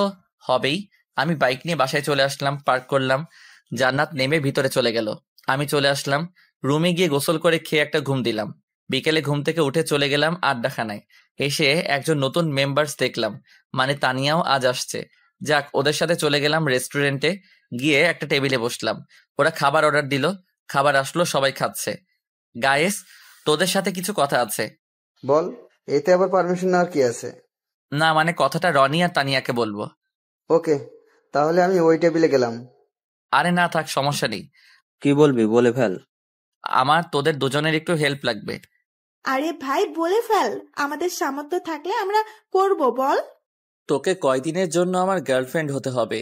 হবেই। আমি বাইক নিয়ে বাসায় চলে আসলাম, পার্ক করলাম। জান্নাত নেমে ভিতরে চলে গেল। আমি চলে আসলাম রুমে, গিয়ে গোসল করে খেয়ে একটা ঘুম দিলাম। বিকেলে ঘুম থেকে উঠে চলে গেলাম আড্ডাখানায়। এসে একজন নতুন মেম্বার্স দেখলাম, মানে তানিয়াও আজ আসছে। যাক, ওদের সাথে চলে গেলাম রেস্টুরেন্টে। গিয়ে একটা টেবিলে বসলাম। ওরা খাবার অর্ডার দিল, খাবার আসলো, সবাই খাচ্ছে। গায়েস, তোদের সাথে কিছু কথা আছে। বল, এতে আবার পারমিশন নেওয়ার কি আছে? না মানে কথাটা রনি আর তানিয়াকে বলবো। ওকে, তাহলে আমি ওই টেবিলে গেলাম। আরে না থাক, সমস্যা নেই। কি বলবি বলে ফেল। আমার তোদের দুজনের একটু হেল্প লাগবে। আরে ভাই বলে ফেল, আমাদের সামর্থ্য থাকলে আমরা করব, বল। তোকে কয়দিনের জন্য আমার গার্লফ্রেন্ড হতে হবে।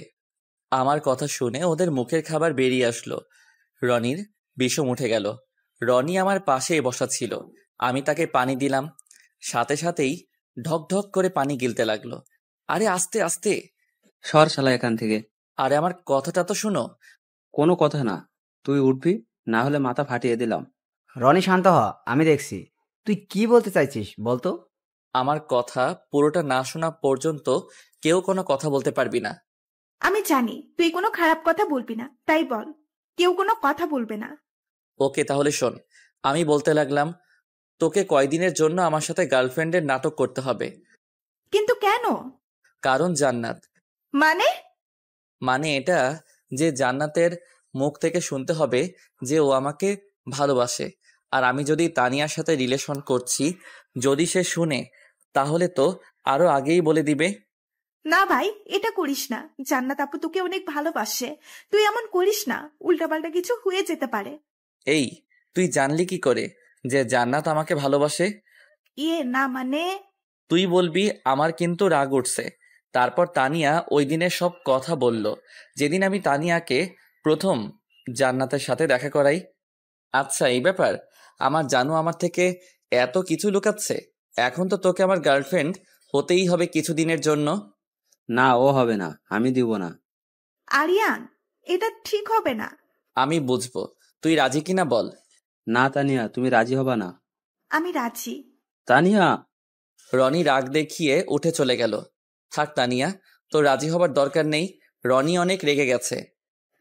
আমার কথা শুনে ওদের মুখের খাবার বেরিয়ে আসলো। রনির বিষম উঠে গেল। রনি আমার পাশেই বসা ছিল। আমি তাকে পানি দিলাম, সাথে সাথেই ঢক ঢক করে পানি গিলতে লাগলো। আরে আস্তে আস্তে। সর শালা এখান থেকে। আরে আমার কথাটা তো শুনো। কোনো কথা না, তুই উঠবি, না হলে মাথা ফাটিয়ে দিলাম। রনি শান্ত হ, আমি দেখছি। তুই কি বলতে চাইছিস বলতো? আমার কথা পুরোটা না শোনা পর্যন্ত কেউ কোনো কথা বলতে পারবি না। আমি জানি তুই কোনো খারাপ কথা বলবি না, তাই বল। কেউ কোনো কথা বলবে না। ওকে, তাহলে শোন। আমি বলতে লাগলাম, তোকে কয়দিনের জন্য আমার সাথে গার্লফ্রেন্ডের নাটক করতে হবে। কিন্তু কেন? কারণ জান্নাত। মানে এটা যে জান্নাতের মুখ থেকে শুনতে হবে যে ও আমাকে ভালোবাসে। আর আমি যদি তানিয়ার সাথে রিলেশন করছি, যদি সে শুনে, তাহলে তো আরো আগেই বলে দিবে। না ভাই, এটা করিস না। জান্নাত আপু তোকে অনেক ভালোবাসে, তুই এমন করিস না, উল্টাপাল্টা কিছু হয়ে যেতে পারে। এই, তুই জানলি কি করে যে জান্নাত আমাকে ভালোবাসে? না মানে তুই বলবি আমার কিন্তু রাগ উঠছে। তারপর তানিয়া ওই দিনের সব কথা বলল, যেদিন আমি তানিয়াকে প্রথম জান্নাতের সাথে দেখা করাই। আচ্ছা, এই ব্যাপার। আমার জানু আমার থেকে এত কিছু লুকাচ্ছে। এখন তো তোকে আমার গার্লফ্রেন্ড হতেই হবে কিছুদিনের জন্য। না, ও হবে না, আমি দিব না। আরিয়ান, এটা ঠিক হবে না। আমি বুঝবো, তুই রাজি কিনা বল। না তানিয়া, তুমি রাজি হবা না। আমি রাজি। তানিয়া। রনি রাগ দেখিয়ে উঠে চলে গেল। থাক তানিয়া, তোর রাজি হবার দরকার নেই। রনি অনেক রেগে গেছে।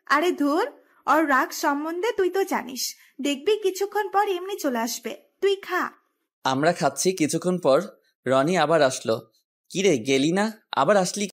আরে ধুর, ওর রাগ সম্বন্ধে তুই তো জানিস। দেখবি কিছুক্ষণ পর এমনি চলে আসবে, তুই খা। আমরা খাচ্ছি, কিছুক্ষণ পর রনি আবার আসলো। কিরে, গেলি না? আবার আসলি?